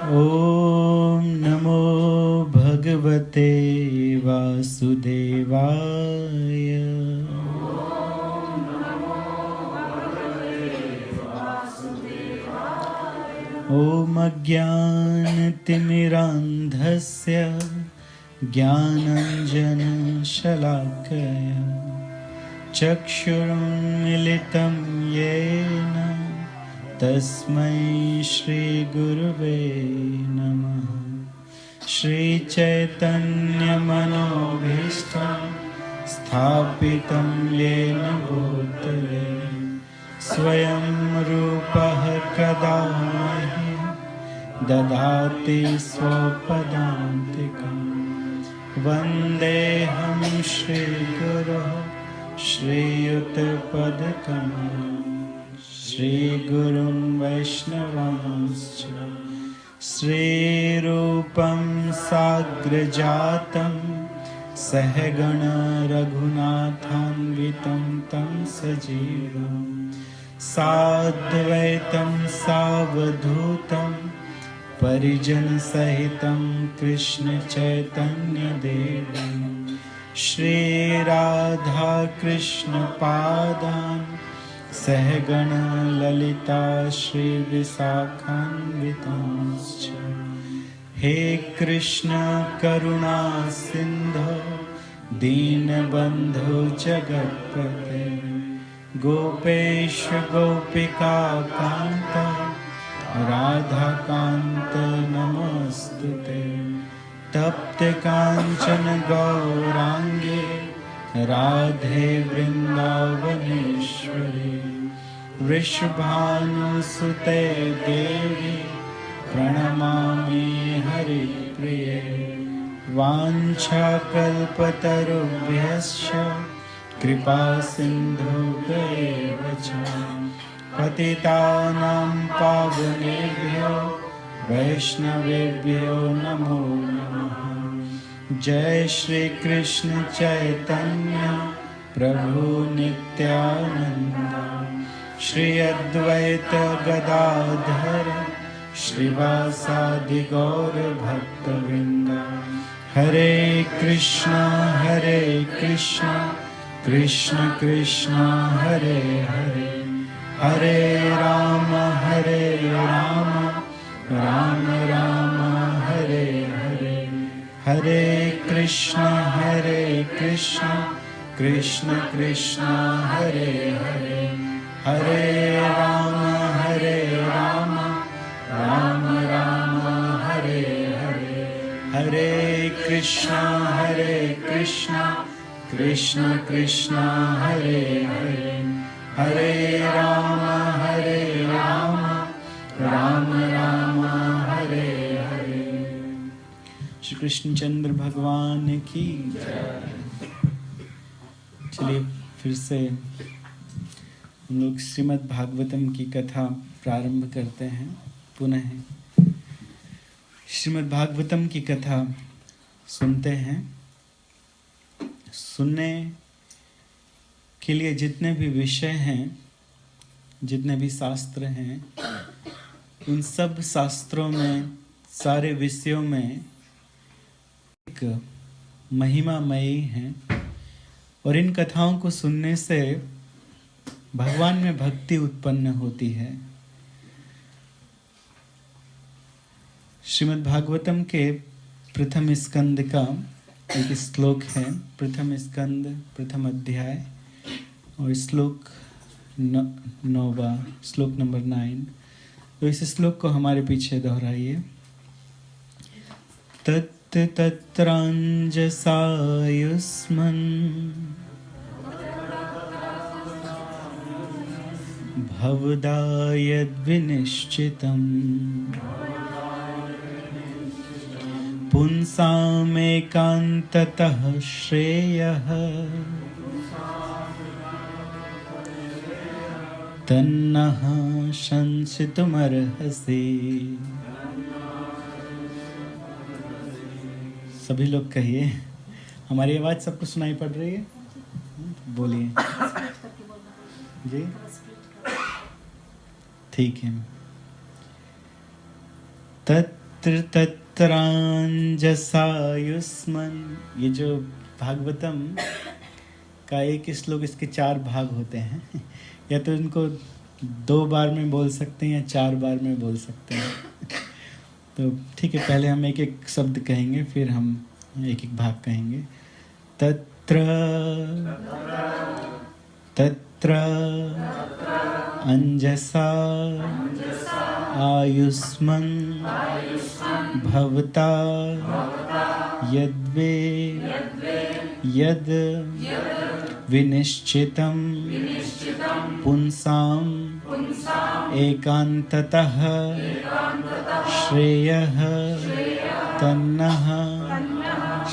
ॐ नमो भगवते वासुदेवाय। ॐ अज्ञानतिमिरान्धस्य ज्ञानाञ्जनशलाकया चक्षुरुन्मिलितं येन तस्मै श्रीगुरुवे नमः। श्रीचैतन्यमनोभीष्टं स्थापितं येन भूतले स्वयं रूपः कदा मह्यं ददाति स्वपदान्तिकं। वन्देऽहं श्रीगुरुः श्रीयुतपदकमलं श्रीगुरुं वैष्णवांश्च श्रीरूपं साग्रजातं सहगण रघुनाथान्वितं तं सजीवं साद्वैतं सावधूतं परिजनसहितं कृष्णचैतन्यदेवं श्रीराधाकृष्णपादान् सहगण ललिता श्रीविशाखान्वितांश्च। हे कृष्ण करुणा सिन्धो दीनबन्धो जगत्पते गोपेश गोपिका कान्त राधाकान्त नमोस्तुते। तप्त काञ्चन गौराङ्गे राधे वृन्दावनेश्वरी वृषभानुसुते देवी प्रणमामि हरिप्रिये। वाञ्छाकल्पतरुभ्यश्च कृपा सिन्धुभ्येव च पतितानां पावनेभ्यो वैष्णवेभ्यो नमो नमः। जय श्री कृष्ण चैतन्य प्रभु नित्यानंद श्री अद्वैत गदाधर श्रीवासादि गौर भक्तवृंद। हरे कृष्णा कृष्ण कृष्ण हरे हरे हरे राम राम राम हरे हरे। हरे कृष्ण कृष्ण कृष्ण हरे हरे हरे राम राम राम हरे हरे। हरे कृष्ण कृष्ण कृष्ण हरे हरे हरे राम राम राम हरे हरे। श्री कृष्णचंद्र भगवान की जय। चलिए फिर से हम लोग श्रीमद् भागवतम की कथा प्रारंभ करते हैं पुनः। श्रीमद् भागवतम की कथा सुनते हैं। सुनने के लिए जितने भी विषय हैं, जितने भी शास्त्र हैं, उन सब शास्त्रों में, सारे विषयों में एक महिमामयी हैं और इन कथाओं को सुनने से भगवान में भक्ति उत्पन्न होती है। श्रीमद् भागवतम के प्रथम स्कंद का एक श्लोक है, प्रथम स्कंद प्रथम अध्याय और श्लोक 9, श्लोक नंबर 9। तो इस श्लोक को हमारे पीछे दोहराइए। तत् तत्रांजसायुष्मन् भवदा यद्विनिश्चितम् पुंसामेकान्ततः श्रेयः तन्नः संशितुमर्हसि। सभी लोग कहिए। हमारी आवाज़ सबको सुनाई पड़ रही है? बोलिए जी। ठीक है। तत् तत्र तत्रांजसायुष्मन्। ये जो भागवतम का एक श्लोक, इसके 4 भाग होते हैं। या तो इनको 2 बार में बोल सकते हैं या 4 बार में बोल सकते हैं। तो ठीक है, पहले हम एक एक शब्द कहेंगे, फिर हम एक एक भाग कहेंगे। तत्र तत्र अंजसा आयुष्मन् भवता यद्वे यद विनिश्चितं पुंसाम् एकान्ततः श्रेयः तन्नः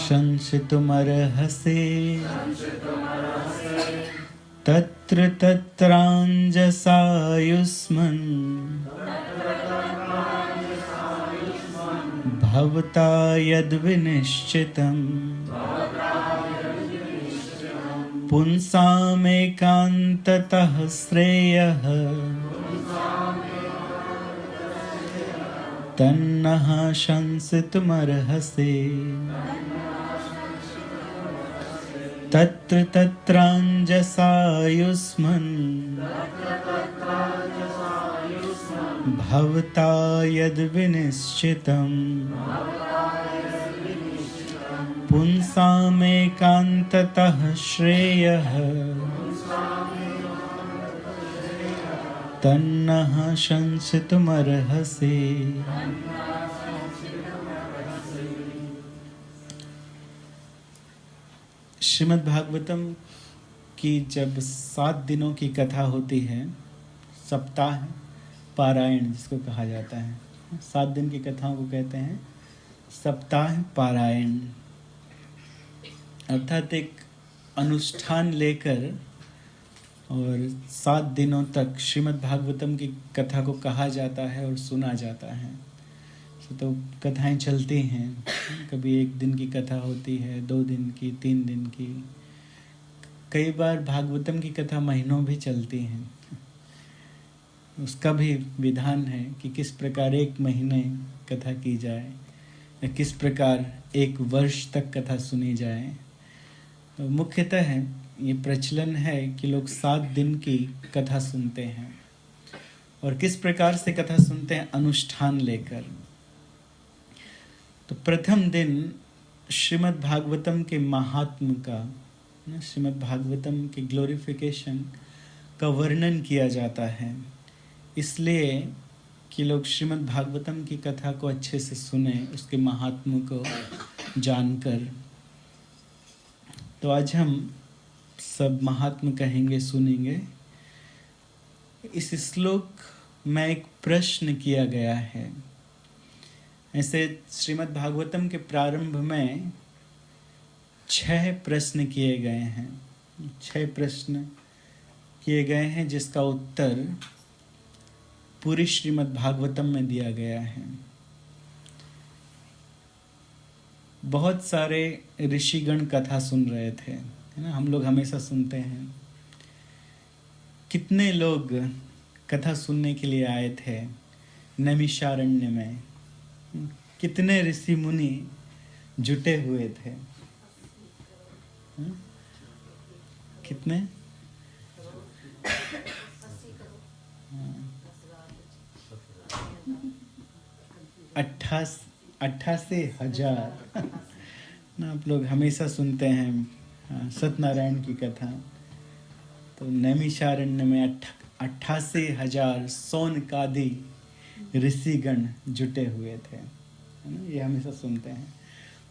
शंसितुमर्हसि। तत्र तत्रांजसायुष्मन् भवता यद्विनिश्चितं पुंसामेकान्ततः श्रेयः तन्नः शंसितुमर्हसि। तत्र तत्रांजसायुष्मन् भवता यद्विनिश्चितं पुंसामेकान्ततः श्रेयः तन्नः शंसितुमर्हसि। श्रीमद् भागवतम की जब 7 दिनों की कथा होती है, सप्ताह पारायण जिसको कहा जाता है, 7 दिन की कथाओं को कहते हैं सप्ताह पारायण। अर्थात एक अनुष्ठान लेकर और 7 दिनों तक श्रीमद् भागवतम की कथा को कहा जाता है और सुना जाता है। तो कथाएं चलती हैं, कभी 1 दिन की कथा होती है, 2 दिन की, 3 दिन की, कई बार भागवतम की कथा महीनों भी चलती हैं। उसका भी विधान है कि किस प्रकार 1 महीने कथा की जाए या किस प्रकार 1 वर्ष तक कथा सुनी जाए। तो मुख्यतः ये प्रचलन है कि लोग 7 दिन की कथा सुनते हैं। और किस प्रकार से कथा सुनते हैं? अनुष्ठान लेकर। तो प्रथम दिन श्रीमद् भागवतम के महात्म का, श्रीमद् भागवतम के ग्लोरिफिकेशन का वर्णन किया जाता है, इसलिए कि लोग श्रीमद् भागवतम की कथा को अच्छे से सुने, उसके महात्म को जानकर। तो आज हम सब महात्म कहेंगे, सुनेंगे। इस श्लोक में एक प्रश्न किया गया है। ऐसे श्रीमद् भागवतम के प्रारंभ में 6 प्रश्न किए गए हैं। 6 प्रश्न किए गए हैं जिसका उत्तर पूरी श्रीमद् भागवतम में दिया गया है। बहुत सारे ऋषिगण कथा सुन रहे थे, है ना। हम लोग हमेशा सुनते हैं। कितने लोग कथा सुनने के लिए आए थे नैमिषारण्य में? कितने ऋषि मुनि जुटे हुए थे? कितने? 88,000 ना। आप लोग हमेशा सुनते हैं सत्यनारायण की कथा। तो नैमिषारण्य में 88,000 सौनकादि ऋषिगण जुटे हुए थे, है ना। ये हमेशा सुनते हैं।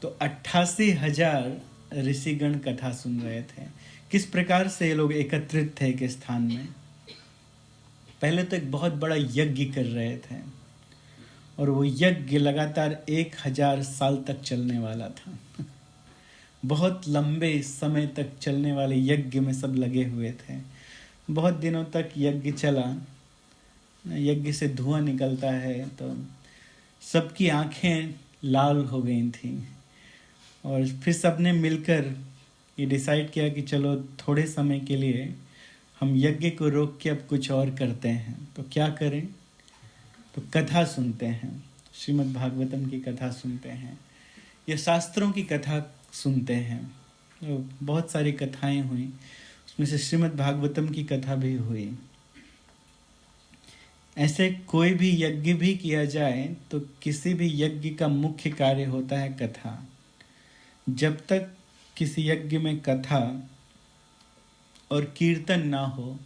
तो 88,000 ऋषिगण कथा सुन रहे थे। किस प्रकार से ये लोग एकत्रित थे एक स्थान में? पहले तो एक बहुत बड़ा यज्ञ कर रहे थे और वो यज्ञ लगातार 1000 साल तक चलने वाला था। बहुत लंबे समय तक चलने वाले यज्ञ में सब लगे हुए थे। बहुत दिनों तक यज्ञ चला। यज्ञ से धुआं निकलता है तो सबकी आंखें लाल हो गई थीं। और फिर सबने मिलकर ये डिसाइड किया कि चलो थोड़े समय के लिए हम यज्ञ को रोक के अब कुछ और करते हैं। तो क्या करें? तो कथा सुनते हैं। श्रीमद् भागवतम की कथा सुनते हैं या शास्त्रों की कथा सुनते हैं। तो बहुत सारी कथाएं हुई, उसमें से श्रीमद् भागवतम की कथा भी हुई। ऐसे कोई भी यज्ञ भी किया जाए तो किसी भी यज्ञ का मुख्य कार्य होता है कथा। जब तक किसी यज्ञ में कथा और कीर्तन ना हो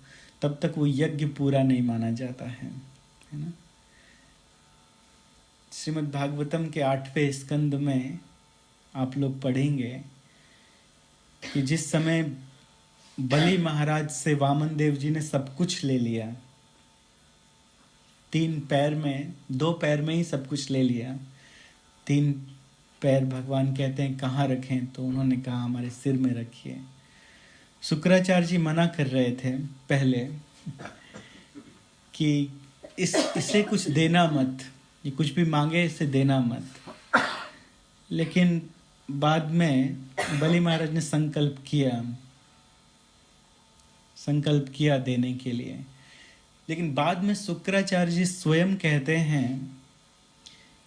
तब तक वो यज्ञ पूरा नहीं माना जाता है ना। श्रीमद् भागवतम के 8वें स्कंद में आप लोग पढ़ेंगे कि जिस समय बलि महाराज से वामन देव जी ने सब कुछ ले लिया, 2 पैर में ही सब कुछ ले लिया। 3 पैर भगवान कहते हैं कहाँ रखें, तो उन्होंने कहा हमारे सिर में रखिए। शुक्राचार्य जी मना कर रहे थे पहले कि इसे कुछ देना मत, ये कुछ भी मांगे इसे देना मत। लेकिन बाद में बलि महाराज ने संकल्प किया देने के लिए। लेकिन बाद में शुक्राचार्य जी स्वयं कहते हैं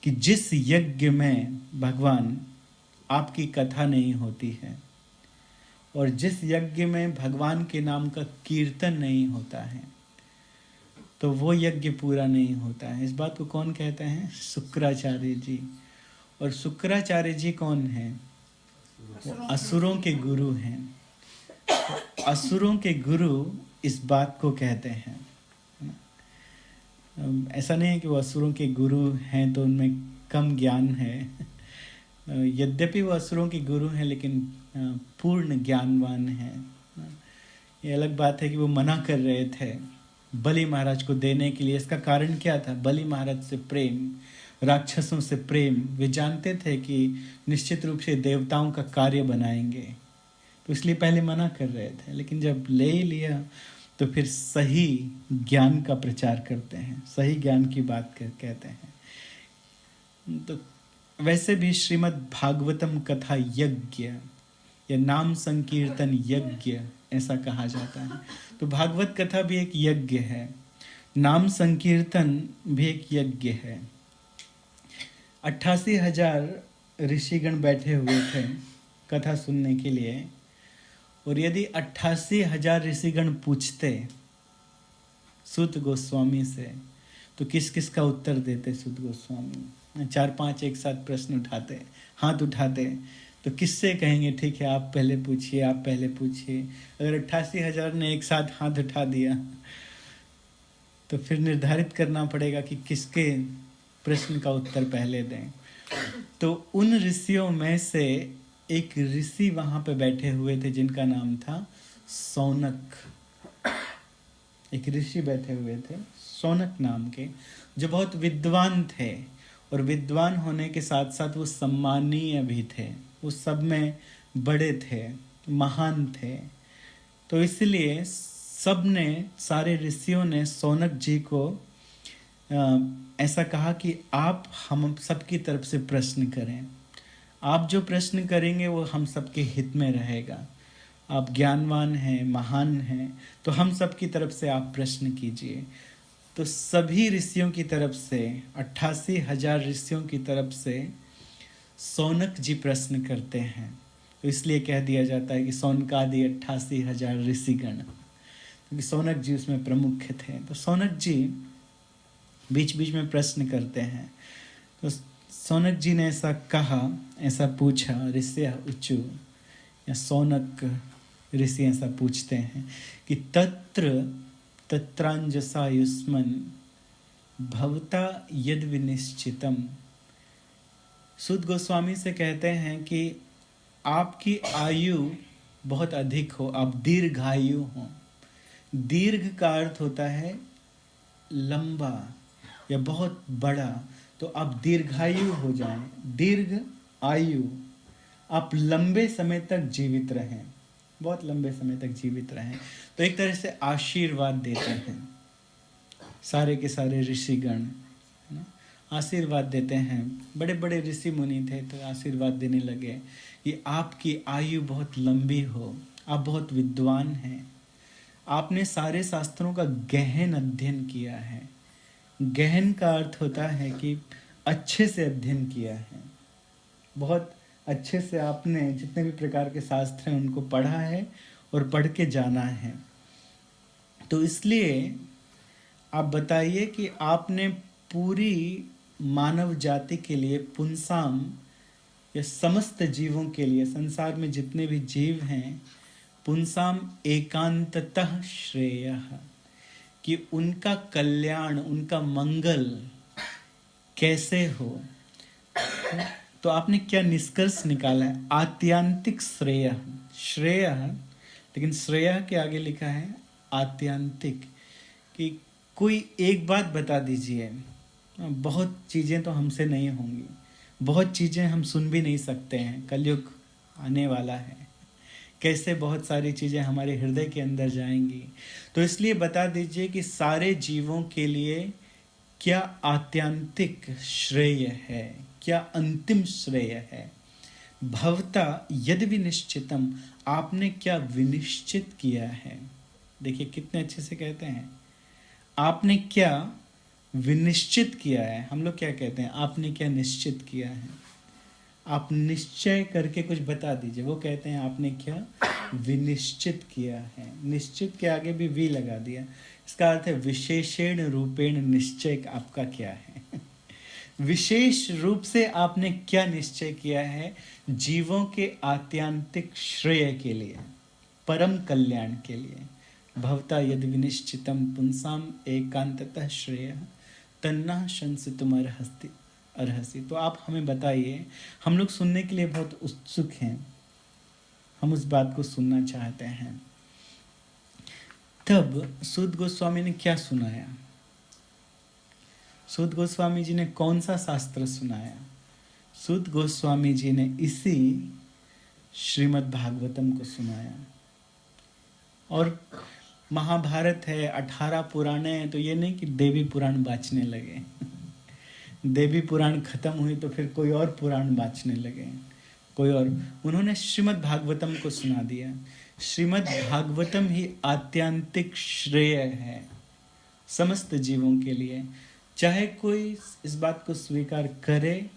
कि जिस यज्ञ में भगवान आपकी कथा नहीं होती है और जिस यज्ञ में भगवान के नाम का कीर्तन नहीं होता है तो वो यज्ञ पूरा नहीं होता है। इस बात को कौन कहते हैं? शुक्राचार्य जी। और शुक्राचार्य जी कौन हैं? वो असुरों के गुरु हैं। तो असुरों के गुरु इस बात को कहते हैं। ऐसा नहीं है कि वो असुरों के गुरु हैं तो उनमें कम ज्ञान है। यद्यपि वो असुरों के गुरु हैं लेकिन पूर्ण ज्ञानवान हैं। ये अलग बात है कि वो मना कर रहे थे बलि महाराज को देने के लिए। इसका कारण क्या था? बलि महाराज से प्रेम, राक्षसों से प्रेम। वे जानते थे कि निश्चित रूप से देवताओं का कार्य बनाएंगे, तो इसलिए पहले मना कर रहे थे। लेकिन जब ले लिया तो फिर सही ज्ञान का प्रचार करते हैं, सही ज्ञान की बात कहते हैं। तो वैसे भी श्रीमद् भागवतम कथा यज्ञ या नाम संकीर्तन यज्ञ ऐसा कहा जाता है। तो भागवत कथा भी एक यज्ञ है, नाम संकीर्तन भी एक यज्ञ है। 88,000 ऋषिगण बैठे हुए थे कथा सुनने के लिए, और यदि 88,000 ऋषिगण पूछते सूत गोस्वामी से तो किस किस का उत्तर देते सूत गोस्वामी? 4-5 एक साथ प्रश्न उठाते, हाथ उठाते, तो किससे कहेंगे ठीक है आप पहले पूछिए, आप पहले पूछिए। अगर 88,000 ने एक साथ हाथ उठा दिया तो फिर निर्धारित करना पड़ेगा कि किसके प्रश्न का उत्तर पहले दें। तो उन ऋषियों में से एक ऋषि वहां पे बैठे हुए थे जिनका नाम था सौनक। एक ऋषि बैठे हुए थे सौनक नाम के, जो बहुत विद्वान थे, और विद्वान होने के साथ साथ वो सम्मानीय भी थे, वो सब में बड़े थे, महान थे। तो इसलिए सारे ऋषियों ने सौनक जी को ऐसा कहा कि आप हम सबकी तरफ से प्रश्न करें, आप जो प्रश्न करेंगे वो हम सबके हित में रहेगा। आप ज्ञानवान हैं, महान हैं, तो हम सबकी तरफ से आप प्रश्न कीजिए। तो सभी ऋषियों की तरफ से, 88,000 ऋषियों की तरफ से सौनक जी प्रश्न करते हैं। तो इसलिए कह दिया जाता है कि सौनकादि 88,000 ऋषिगण, क्योंकि सौनक जी उसमें प्रमुख थे। तो सौनक जी बीच बीच में प्रश्न करते हैं। तो सौनक जी ने ऐसा कहा, ऐसा पूछा, ऋषि उच्चु या सौनक ऋषि ऐसा पूछते हैं कि तत्रांजसा युष्मन भवता यद विनिश्चितम। सुद गोस्वामी से कहते हैं कि आपकी आयु बहुत अधिक हो, आप दीर्घायु हो। दीर्घ का अर्थ होता है लंबा या बहुत बड़ा, तो आप दीर्घायु हो जाएं, दीर्घ आयु, आप लंबे समय तक जीवित रहें, बहुत लंबे समय तक जीवित रहें। तो एक तरह से आशीर्वाद देते हैं सारे के सारे ऋषिगण, आशीर्वाद देते हैं। बड़े बड़े ऋषि मुनि थे तो आशीर्वाद देने लगे कि आपकी आयु बहुत लंबी हो, आप बहुत विद्वान हैं, आपने सारे शास्त्रों का गहन अध्ययन किया है। गहन का अर्थ होता है कि अच्छे से अध्ययन किया है, बहुत अच्छे से आपने जितने भी प्रकार के शास्त्र हैं उनको पढ़ा है और पढ़ के जाना है। तो इसलिए आप बताइए कि आपने पूरी मानव जाति के लिए, पुंसाम या समस्त जीवों के लिए, संसार में जितने भी जीव हैं, पुंसाम एकांततः श्रेयः, कि उनका कल्याण, उनका मंगल कैसे हो। तो आपने क्या निष्कर्ष निकाला है? आत्यांतिक श्रेय, श्रेय, लेकिन श्रेय के आगे लिखा है आत्यांतिक, कि कोई एक बात बता दीजिए। बहुत चीज़ें तो हमसे नहीं होंगी, बहुत चीज़ें हम सुन भी नहीं सकते हैं, कलयुग आने वाला है, कैसे बहुत सारी चीज़ें हमारे हृदय के अंदर जाएंगी। तो इसलिए बता दीजिए कि सारे जीवों के लिए क्या आत्यांतिक श्रेय है, क्या अंतिम श्रेय है। भवता यदि विनिश्चितम, आपने क्या विनिश्चित किया है। देखिए कितने अच्छे से कहते हैं, आपने क्या विनिश्चित किया है। हम लोग क्या कहते हैं, आपने क्या निश्चित किया है। आप निश्चय करके कुछ बता दीजिए, वो कहते हैं आपने क्या विनिश्चित किया है। निश्चित के आगे भी वी लगा दिया, इसका अर्थ है विशेषण रूपेण निश्चय आपका क्या है। विशेष रूप से आपने क्या निश्चय किया है जीवों के आत्यांतिक श्रेय के लिए, परम कल्याण के लिए। भवता यदि विनिश्चितम पुंसाम एकांततः श्रेय तन्ना शंसितुम अर्हसि। तो आप हमें बताइए, हम लोग सुनने के लिए बहुत उत्सुक हैं, हम उस बात को सुनना चाहते हैं। तब सूत गोस्वामी ने क्या सुनाया? सूत गोस्वामी जी ने कौन सा शास्त्र सुनाया? सूत गोस्वामी जी ने इसी श्रीमद् भागवतम को सुनाया। और महाभारत है, 18 पुराणे हैं, तो ये नहीं कि देवी पुराण बाँचने लगे। देवी पुराण खत्म हुई तो फिर कोई और पुराण बाँचने लगे, कोई और। उन्होंने श्रीमद् भागवतम को सुना दिया। श्रीमद् भागवतम ही आत्यांतिक श्रेय है समस्त जीवों के लिए, चाहे कोई इस बात को स्वीकार करे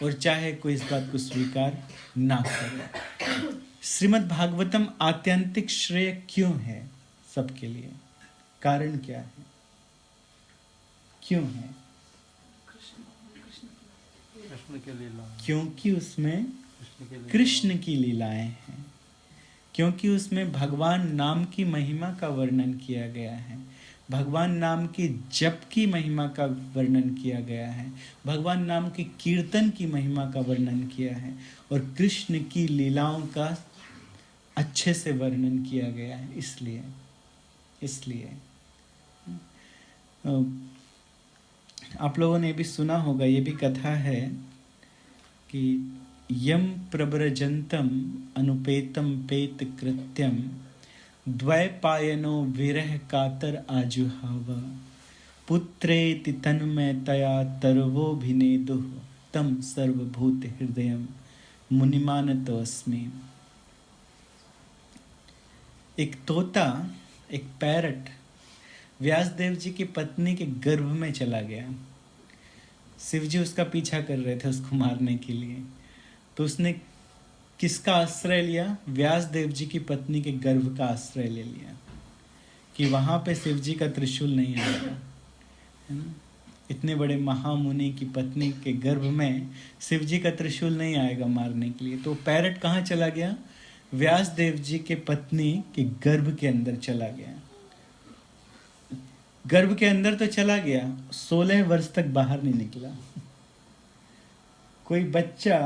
और चाहे कोई इस बात को स्वीकार ना करे। श्रीमद् भागवतम आत्यांतिक श्रेय क्यों है सबके लिए? कारण क्या है, क्यों है? क्योंकि उसमें कृष्ण की लीलाएं हैं, क्योंकि उसमें भगवान नाम की महिमा का वर्णन किया गया है, भगवान नाम की जप की महिमा का वर्णन किया गया है, भगवान नाम की कीर्तन की महिमा का वर्णन किया है, और कृष्ण की लीलाओं का अच्छे से वर्णन किया गया है। इसलिए आप लोगों ने भी सुना होगा, ये भी कथा है कि यम प्रव्रजंतम अनुपेतम पेत कृत्यम द्वैपायनो विरह कातर आजुहाव पुत्रेति तन्मय तया तरवोभिनेदुः तम सर्वभूत हृदयम मुनिमानतोऽस्मि। एक तोता, एक पैरट व्यासदेव जी की पत्नी के गर्भ में चला गया। शिव जी उसका पीछा कर रहे थे उसको मारने के लिए, तो उसने किसका आश्रय लिया? व्यासदेव जी की पत्नी के गर्भ का आश्रय ले लिया कि वहां पे शिव जी का त्रिशूल नहीं आएगा, है ना। इतने बड़े महामुनि की पत्नी के गर्भ में शिव जी का त्रिशूल नहीं आएगा मारने के लिए। तो पैरट कहाँ चला गया? व्यासदेव जी के पत्नी के गर्भ के अंदर चला गया। गर्भ के अंदर तो चला गया, 16 वर्ष तक बाहर नहीं निकला। कोई बच्चा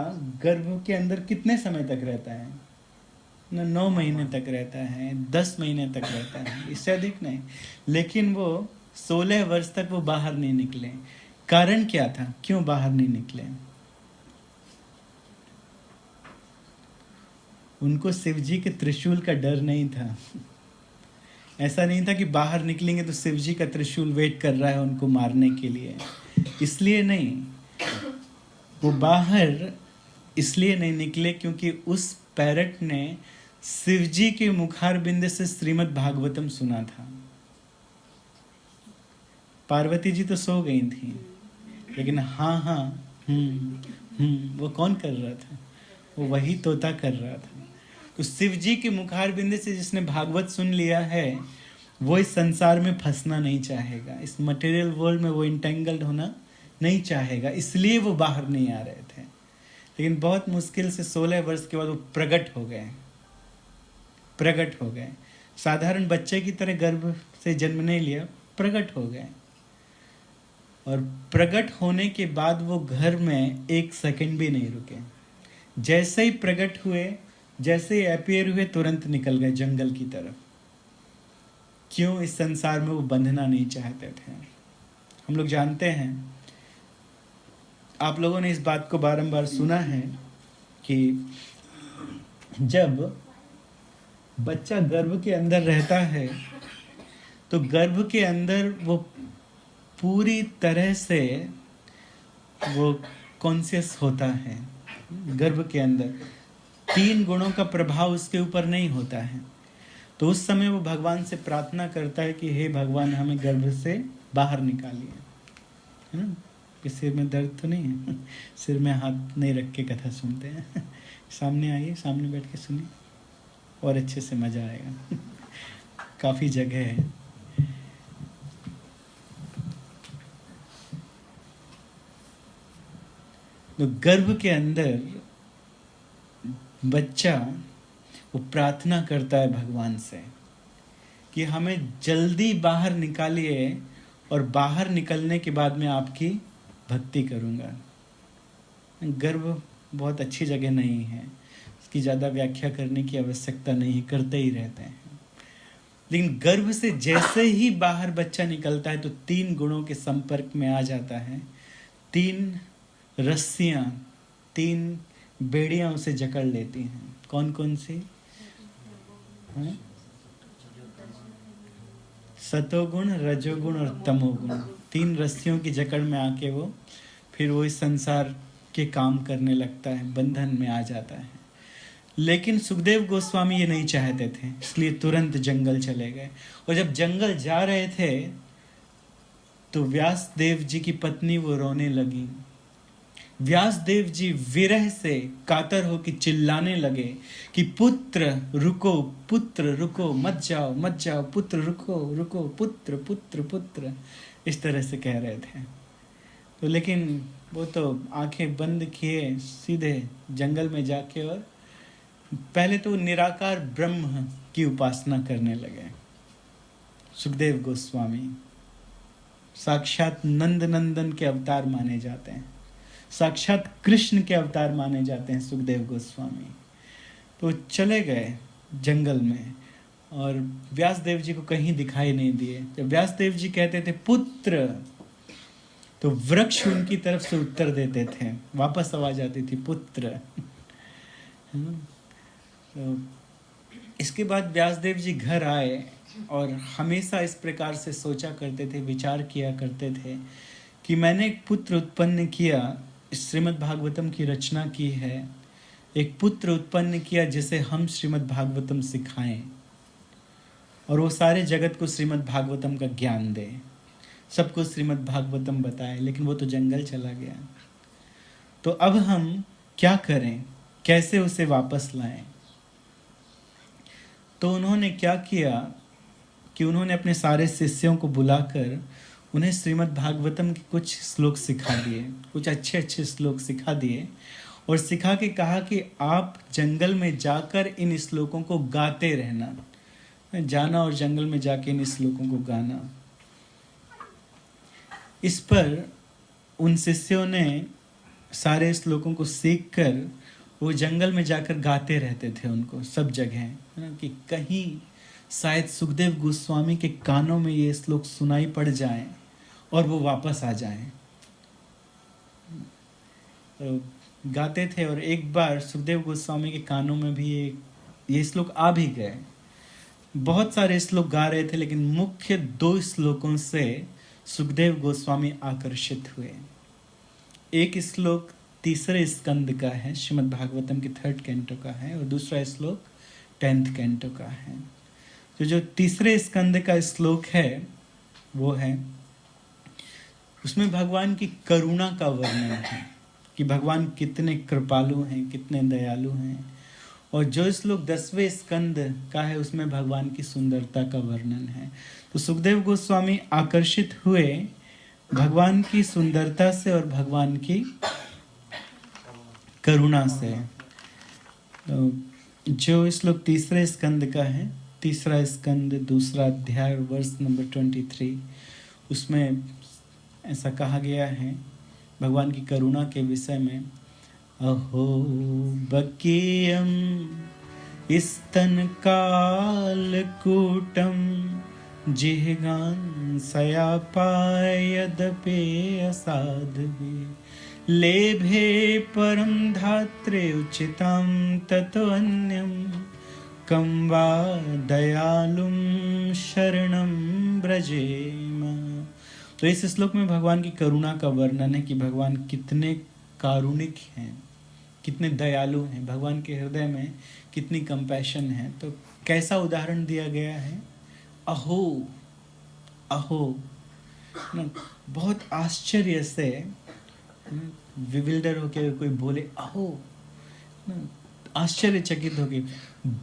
गर्भ के अंदर कितने समय तक रहता है? 9 महीने तक रहता है, 10 महीने तक रहता है, इससे अधिक नहीं। लेकिन वो 16 वर्ष तक वो बाहर नहीं निकले। कारण क्या था, क्यों बाहर नहीं निकले? उनको शिव जी के त्रिशूल का डर नहीं था। ऐसा नहीं था कि बाहर निकलेंगे तो शिव जी का त्रिशूल वेट कर रहा है उनको मारने के लिए, इसलिए नहीं। वो बाहर इसलिए नहीं निकले क्योंकि उस पैरट ने शिव जी के मुखारबिंद से श्रीमद् भागवतम सुना था। पार्वती जी तो सो गई थी, लेकिन हाँ हाँ वो कौन कर रहा था? वो वही तोता कर रहा था। तो शिव जी के मुखार बिंद से जिसने भागवत सुन लिया है, वो इस संसार में फंसना नहीं चाहेगा, इस मटेरियल वर्ल्ड में वो इंटेंगल्ड होना नहीं चाहेगा, इसलिए वो बाहर नहीं आ रहे थे। लेकिन बहुत मुश्किल से 16 वर्ष के बाद वो प्रकट हो गए। साधारण बच्चे की तरह गर्भ से जन्म नहीं लिया, प्रकट हो गए। और प्रकट होने के बाद वो घर में एक सेकंड भी नहीं रुके। जैसे ही प्रकट हुए, जैसे ही अपीयर हुए, तुरंत निकल गए जंगल की तरफ। क्यों? इस संसार में वो बंधना नहीं चाहते थे। हम लोग जानते हैं, आप लोगों ने इस बात को बारंबार सुना है कि जब बच्चा गर्भ के अंदर रहता है तो गर्भ के अंदर वो पूरी तरह से वो कॉन्शियस होता है। गर्भ के अंदर 3 गुणों का प्रभाव उसके ऊपर नहीं होता है। तो उस समय वो भगवान से प्रार्थना करता है कि हे भगवान, हमें गर्भ से बाहर निकालिए, है ना? कि सिर में दर्द तो नहीं है? सिर में हाथ नहीं रख के कथा सुनते हैं। सामने आइए, सामने बैठ के सुनिए, और अच्छे से मजा आएगा। काफी जगह है। तो गर्भ के अंदर बच्चा वो प्रार्थना करता है भगवान से कि हमें जल्दी बाहर निकालिए, और बाहर निकलने के बाद मैं आपकी भक्ति करूँगा। गर्भ बहुत अच्छी जगह नहीं है, इसकी ज़्यादा व्याख्या करने की आवश्यकता नहीं, करते ही रहते हैं। लेकिन गर्भ से जैसे ही बाहर बच्चा निकलता है तो 3 गुणों के संपर्क में आ जाता है। 3 रस्सियाँ, 3 बेड़ियाँ उसे जकड़ लेती हैं। कौन कौन सी? सतोगुण, रजोगुण और तमोगुण। 3 रस्सियों की जकड़ में आके वो फिर वो इस संसार के काम करने लगता है, बंधन में आ जाता है। लेकिन सुखदेव गोस्वामी ये नहीं चाहते थे, इसलिए तुरंत जंगल चले गए। और जब जंगल जा रहे थे तो व्यास देव जी की पत्नी वो रोने लगी। व्यास देव जी विरह से कातर होकर चिल्लाने लगे कि पुत्र रुको, मत जाओ, पुत्र रुको, पुत्र पुत्र पुत्र, इस तरह से कह रहे थे। तो लेकिन वो तो आंखें बंद किए सीधे जंगल में जाके और पहले तो निराकार ब्रह्म की उपासना करने लगे। सुखदेव गोस्वामी साक्षात नंद नंदन के अवतार माने जाते हैं, साक्षात कृष्ण के अवतार माने जाते हैं सुखदेव गोस्वामी। तो चले गए जंगल में और व्यासदेव जी को कहीं दिखाई नहीं दिए। जब व्यासदेव जी कहते थे पुत्र, तो वृक्ष उनकी तरफ से उत्तर देते थे, वापस आवाज आती थी पुत्र। तो इसके बाद व्यासदेव जी घर आए और हमेशा इस प्रकार से सोचा करते थे, विचार किया करते थे कि मैंने एक पुत्र उत्पन्न किया, श्रीमद् भागवतम की रचना की है, एक पुत्र उत्पन्न किया जिसे हम श्रीमद् भागवतम सिखाएं और वो सारे जगत को श्रीमद् भागवतम का ज्ञान दे, सबको श्रीमद् भागवतम बताए। लेकिन वो तो जंगल चला गया। तो अब हम क्या करें, कैसे उसे वापस लाएं? तो उन्होंने क्या किया कि उन्होंने अपने सारे शिष्यों को बुलाकर उन्हें श्रीमद् भागवतम के कुछ श्लोक सिखा दिए, कुछ अच्छे अच्छे श्लोक सिखा दिए और सिखा के कहा कि आप जंगल में जाकर इन श्लोकों को गाते रहना, जाना और जंगल में जाके इन श्लोकों को गाना। इस पर उन शिष्यों ने सारे श्लोकों को सीखकर वो जंगल में जाकर गाते रहते थे उनको सब जगह, है ना, कि कहीं शायद सुखदेव गोस्वामी के कानों में ये श्लोक सुनाई पड़ जाएं और वो वापस आ जाएं। तो गाते थे और एक बार सुखदेव गोस्वामी के कानों में भी ये श्लोक आ भी गए। बहुत सारे श्लोक गा रहे थे लेकिन मुख्य 2 श्लोकों से सुखदेव गोस्वामी आकर्षित हुए। एक श्लोक 3रे स्कंद का है, श्रीमद् भागवतम के 3rd कैंटो का है, और दूसरा श्लोक 10th कैंटो का है। तो जो 3रे स्कंद का श्लोक है वो है, उसमें भगवान की करुणा का वर्णन है कि भगवान कितने कृपालु हैं, कितने दयालु हैं। और जो श्लोक 10वें स्कंद का है उसमें भगवान की सुंदरता का वर्णन है। तो सुखदेव गोस्वामी आकर्षित हुए भगवान की सुंदरता से और भगवान की करुणा से। तो जो श्लोक 3 स्कंद का है, 3 स्कंद 2 अध्याय वर्ष नंबर 23, उसमें ऐसा कहा गया है भगवान की करुणा के विषय में। अहो बकीयम स्तन कालकूटम जिह्गान सयापायदपे असाधवे लेभे परम धात्रे उचितम तत्वन्यम कम वा दयालुम शरणम ब्रजेम। तो इस श्लोक में भगवान की करुणा का वर्णन है कि भगवान कितने कारुणिक हैं, कितने दयालु हैं, भगवान के हृदय में कितनी कंपैशन है। तो कैसा उदाहरण दिया गया है, अहो अहो ना, बहुत आश्चर्य से विविल्डर होके कोई बोले अहो, आश्चर्यचकित होके।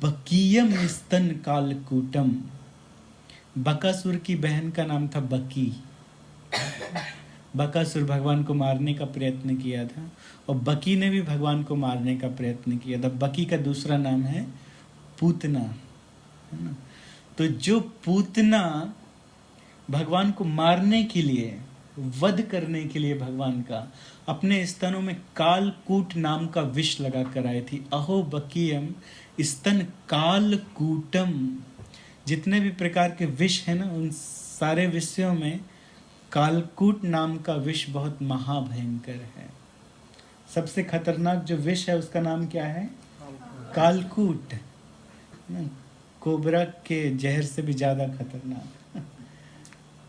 बकीयम स्तन कालकूटम, बकासुर की बहन का नाम था बकी। बकासुर भगवान को मारने का प्रयत्न किया था और बकी ने भी भगवान को मारने का प्रयत्न किया था। बकी का दूसरा नाम है पूतना, है ना। तो जो पूतना भगवान को मारने के लिए, वध करने के लिए भगवान का अपने स्तनों में कालकूट नाम का विष लगा कर आई थी। अहो बकीयम स्तन कालकूटम, जितने भी प्रकार के विष है ना, उन सारे विषयों में कालकूट नाम का विष बहुत महाभयंकर है। सबसे खतरनाक जो विष है उसका नाम क्या है, कालकूट। कोबरा के जहर से भी ज्यादा खतरनाक।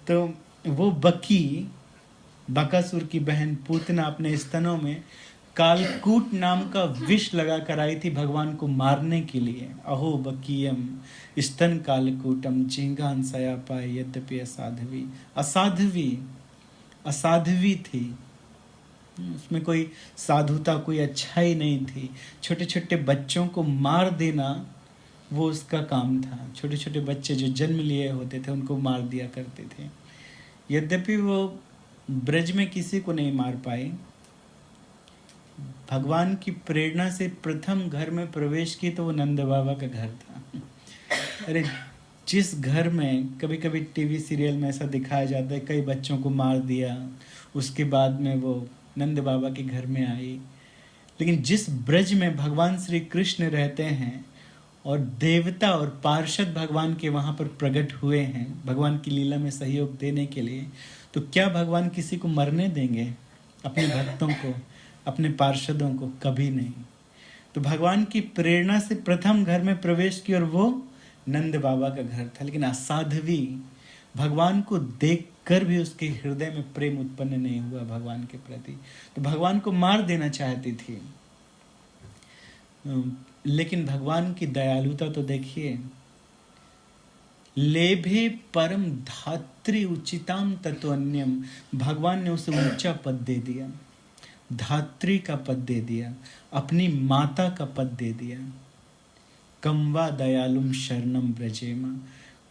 तो वो बकी, बकासुर की बहन पूतना, अपने स्तनों में कालकूट नाम का विष लगा कर आई थी भगवान को मारने के लिए। अहो बकीयम स्तन कालकूटम जिंगान सयापाय यद्यपि असाध्वी। असाध्वी, असाध्वी थी, उसमें कोई साधुता, कोई अच्छाई नहीं थी। छोटे छोटे बच्चों को मार देना वो उसका काम था। छोटे छोटे बच्चे जो जन्म लिए होते थे उनको मार दिया करते थे। यद्यपि वो ब्रज में किसी को नहीं मार पाए, भगवान की प्रेरणा से प्रथम घर में प्रवेश की तो वो नंद बाबा का घर था। अरे जिस घर में कभी कभी टीवी सीरियल में ऐसा दिखाया जाता है, कई बच्चों को मार दिया, उसके बाद में वो नंद बाबा के घर में आई। लेकिन जिस ब्रज में भगवान श्री कृष्ण रहते हैं और देवता और पार्षद भगवान के वहाँ पर प्रकट हुए हैं भगवान की लीला में सहयोग देने के लिए, तो क्या भगवान किसी को मरने देंगे? अपने भक्तों को, अपने पार्षदों को? कभी नहीं। तो भगवान की प्रेरणा से प्रथम घर में प्रवेश की और वो नंद बाबा का घर था। लेकिन असाध्वी, भगवान को देखकर भी उसके हृदय में प्रेम उत्पन्न नहीं हुआ भगवान के प्रति, तो भगवान को मार देना चाहती थी। लेकिन भगवान की दयालुता तो देखिए, लेभे परम धात्री उचिताम तत्वन्यम, भगवान ने उसे ऊंचा पद दे दिया, धात्री का पद दे दिया, अपनी माता का पद दे दिया। कम्वा दयालुम शरणम ब्रजेमा,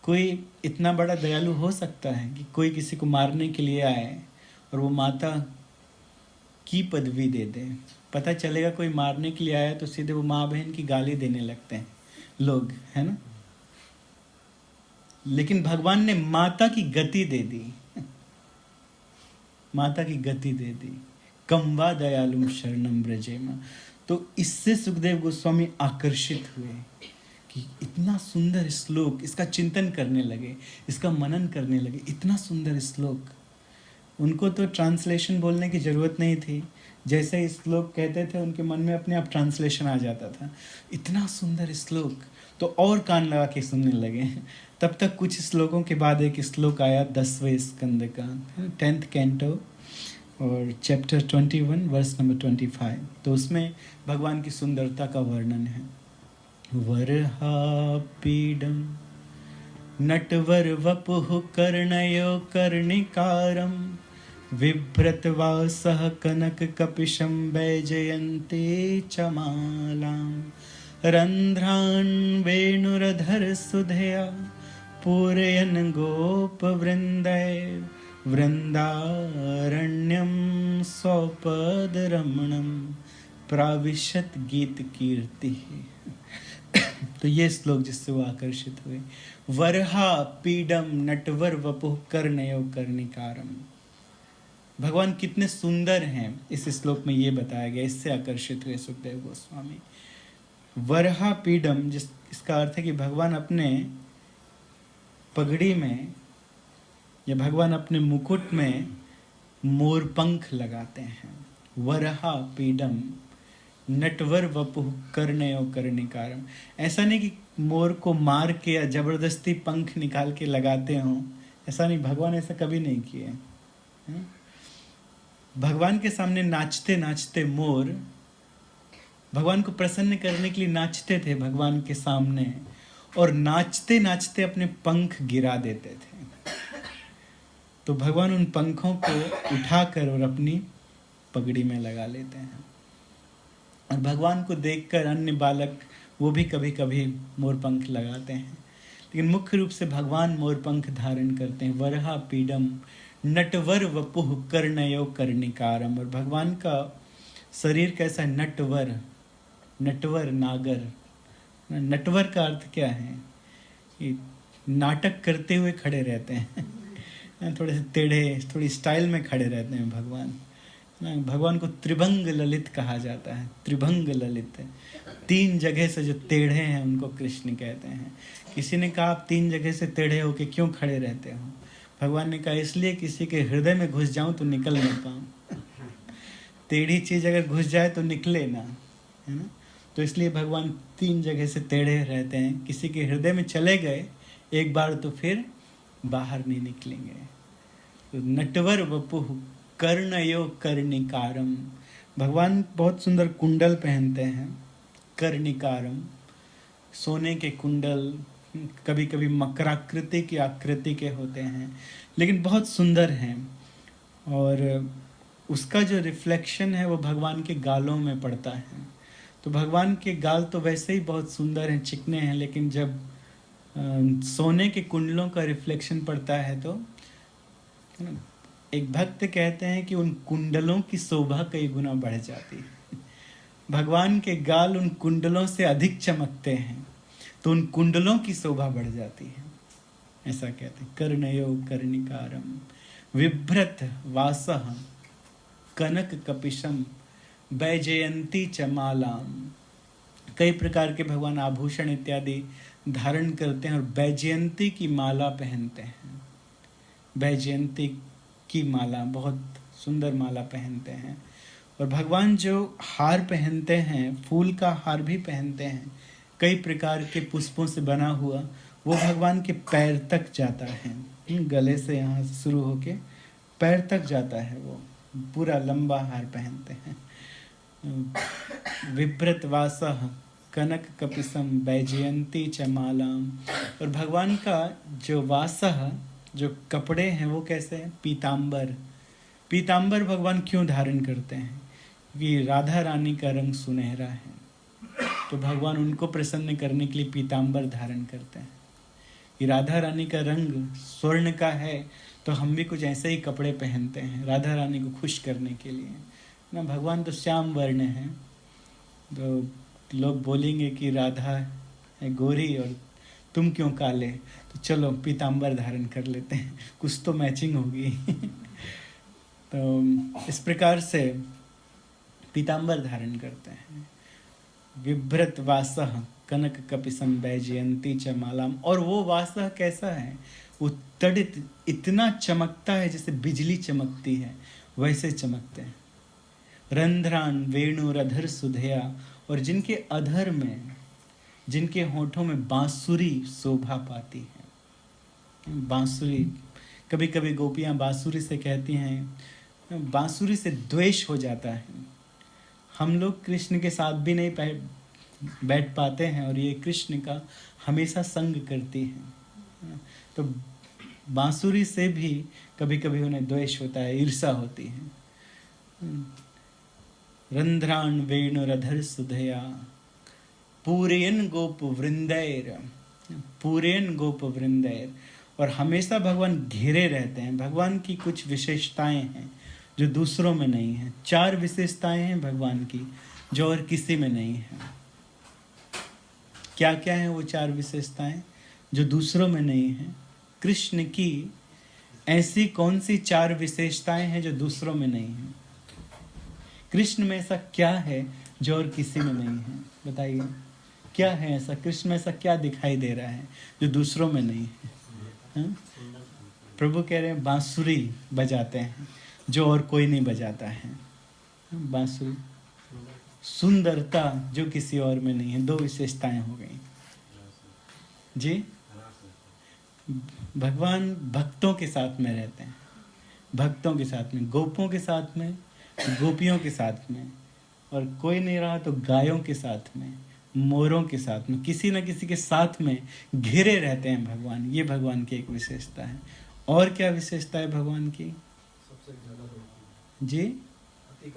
कोई इतना बड़ा दयालु हो सकता है कि कोई किसी को मारने के लिए आए और वो माता की पदवी दे दे? पता चलेगा कोई मारने के लिए आया तो सीधे वो माँ बहन की गाली देने लगते हैं लोग, है ना। लेकिन भगवान ने माता की गति दे दी, माता की गति दे दी। कम्वा दयालुम शरणम ब्रजेमा। तो इससे सुखदेव गोस्वामी आकर्षित हुए कि इतना सुंदर श्लोक, इसका चिंतन करने लगे, इसका मनन करने लगे। इतना सुंदर श्लोक, उनको तो ट्रांसलेशन बोलने की जरूरत नहीं थी। जैसे ही श्लोक कहते थे उनके मन में अपने आप ट्रांसलेशन आ जाता था। इतना सुंदर श्लोक, तो और कान लगा के सुनने लगे। तब तक कुछ श्लोकों के बाद एक श्लोक आया 10वें स्कंद का, 10th कैंटो और चैप्टर 21 वर्स नंबर 25। तो उसमें भगवान की सुंदरता का वर्णन है। वरहा पीडम नटवर वपुः कर्णयो कर्णिकारम बिभ्रतवासः कनककपिशं वैजयन्ती च मालां रन्ध्रान् वेणुरधरसुधया पूरयन् गोपवृन्दैर्वृन्दारण्यं स्वपदरमणं प्राविशत गीत कीर्ति। तो ये श्लोक जिससे वो आकर्षित हुए। वरहा पीडम नटवर वपुः कर्णयो कर्णिकारम। भगवान कितने सुंदर हैं इस श्लोक में ये बताया गया, इससे आकर्षित हुए सुखदेव गोस्वामी। वरहा पीडम इसका अर्थ है कि भगवान अपने पगड़ी में या भगवान अपने मुकुट में मोरपंख लगाते हैं। वरहा पीडम नटवर वपुः कर्णयो कर्णिकारम। ऐसा नहीं कि मोर को मार के या जबरदस्ती पंख निकाल के लगाते हों, ऐसा नहीं, भगवान ऐसा कभी नहीं किए। भगवान के सामने नाचते नाचते मोर भगवान को प्रसन्न करने के लिए नाचते थे भगवान के सामने, और नाचते नाचते अपने पंख गिरा देते थे। तो भगवान उन पंखों को उठाकर और अपनी पगड़ी में लगा लेते हैं। और भगवान को देखकर अन्य बालक वो भी कभी कभी मोरपंख लगाते हैं, लेकिन मुख्य रूप से भगवान मोरपंख धारण करते हैं। वरहा पीडम नटवर वपुः कर्णयो कर्णिकारम। और भगवान का शरीर कैसा? नटवर, नटवर नागर। नटवर का अर्थ क्या है? कि नाटक करते हुए खड़े रहते हैं, थोड़े से टेढ़े, थोड़ी स्टाइल में खड़े रहते हैं भगवान। भगवान को त्रिभंग ललित कहा जाता है। त्रिभंग ललित, 3 जगह से जो टेढ़े हैं उनको कृष्ण कहते हैं। किसी ने कहा आप 3 जगह से टेढ़े होके क्यों खड़े रहते हो? भगवान ने कहा इसलिए किसी के हृदय में घुस जाऊं तो निकल नहीं पाऊं। टेढ़ी चीज अगर घुस जाए तो निकले ना, है ना? तो इसलिए भगवान 3 जगह से टेढ़े रहते हैं। किसी के हृदय में चले गए एक बार तो फिर बाहर नहीं निकलेंगे। तो नटवर वपुः कर्णयो कर्णिकारम। भगवान बहुत सुंदर कुंडल पहनते हैं। कर्णिकारम, सोने के कुंडल, कभी कभी मकराकृति की आकृति के होते हैं, लेकिन बहुत सुंदर हैं। और उसका जो रिफ्लेक्शन है वो भगवान के गालों में पड़ता है। तो भगवान के गाल तो वैसे ही बहुत सुंदर हैं, चिकने हैं, लेकिन जब सोने के कुंडलों का रिफ्लेक्शन पड़ता है तो एक भक्त कहते हैं कि उन कुंडलों की शोभा कई गुना बढ़ जाती है। भगवान के गाल उन कुंडलों से अधिक चमकते हैं, तो उन कुंडलों की शोभा बढ़ जाती है, ऐसा कहते हैं। कर्णयो कर्णिकारम विभ्रत वासः कनक कपिशम वैजयंती च मालाम। कई प्रकार के भगवान आभूषण इत्यादि धारण करते हैं और वैजयंती की माला पहनते हैं। वैजयंती की माला, बहुत सुंदर माला पहनते हैं। और भगवान जो हार पहनते हैं, फूल का हार भी पहनते हैं, कई प्रकार के पुष्पों से बना हुआ, वो भगवान के पैर तक जाता है। गले से यहाँ से शुरू होके पैर तक जाता है, वो पूरा लंबा हार पहनते हैं। विभ्रत वासः कनक कपिशम वैजयंती च मालाम। और भगवान का जो वासः, जो कपड़े हैं वो कैसे हैं? पीतांबर। पीतांबर भगवान क्यों धारण करते हैं? कि राधा रानी का रंग सुनहरा है, तो भगवान उनको प्रसन्न करने के लिए पीतांबर धारण करते हैं। कि राधा रानी का रंग स्वर्ण का है, तो हम भी कुछ ऐसे ही कपड़े पहनते हैं राधा रानी को खुश करने के लिए ना। भगवान तो श्याम वर्ण है, तो लोग बोलेंगे कि राधा है गोरी और तुम क्यों काले, तो चलो पीतांबर धारण कर लेते हैं, कुछ तो मैचिंग होगी। तो इस प्रकार से पीतांबर धारण करते हैं। विभ्रत वासः कनक कपिशम वैजयंती च मालाम। और वो वासः कैसा है? वो तड़ित इतना चमकता है जैसे बिजली चमकती है, वैसे चमकते हैं। रंध्रान वेणुरधर सुधया। और जिनके अधर में, जिनके होठों में बांसुरी शोभा पाती है। बांसुरी, कभी कभी गोपियां बांसुरी से कहती हैं, बांसुरी से द्वेष हो जाता है। हम लोग कृष्ण के साथ भी नहीं बैठ पाते हैं और ये कृष्ण का हमेशा संग करती हैं। तो बांसुरी से भी कभी कभी उन्हें द्वेष होता है, ईर्षा होती है। रंध्रान वेणुरधर सुधया पूरेन गोप वृंदैर, पूरेन गोप वृंदैर। और हमेशा भगवान घिरे रहते हैं। भगवान की कुछ विशेषताएं हैं जो दूसरों में नहीं है। 4 विशेषताएं हैं भगवान की जो और किसी में नहीं है। क्या क्या है वो 4 विशेषताएं जो दूसरों में नहीं है? कृष्ण की ऐसी कौन सी 4 विशेषताएं हैं जो दूसरों में नहीं है? कृष्ण में ऐसा क्या है जो और किसी में नहीं है? बताइए, क्या है ऐसा? कृष्ण में ऐसा क्या दिखाई दे रहा है जो दूसरों में नहीं है? प्रभु कह रहे हैं बांसुरी बजाते हैं जो और कोई नहीं बजाता है। बांसुरी, सुंदरता जो किसी और में नहीं है। 2 विशेषताएं हो गई जी। भगवान भक्तों के साथ में रहते हैं, भक्तों के साथ में, गोपों के साथ में, गोपियों के साथ में, और कोई नहीं रहा तो गायों के साथ में, मोरों के साथ में, किसी न किसी के साथ में घिरे रहते हैं भगवान। ये भगवान की एक विशेषता है। और क्या विशेषता है भगवान की? सबसे ज्यादा जी, अति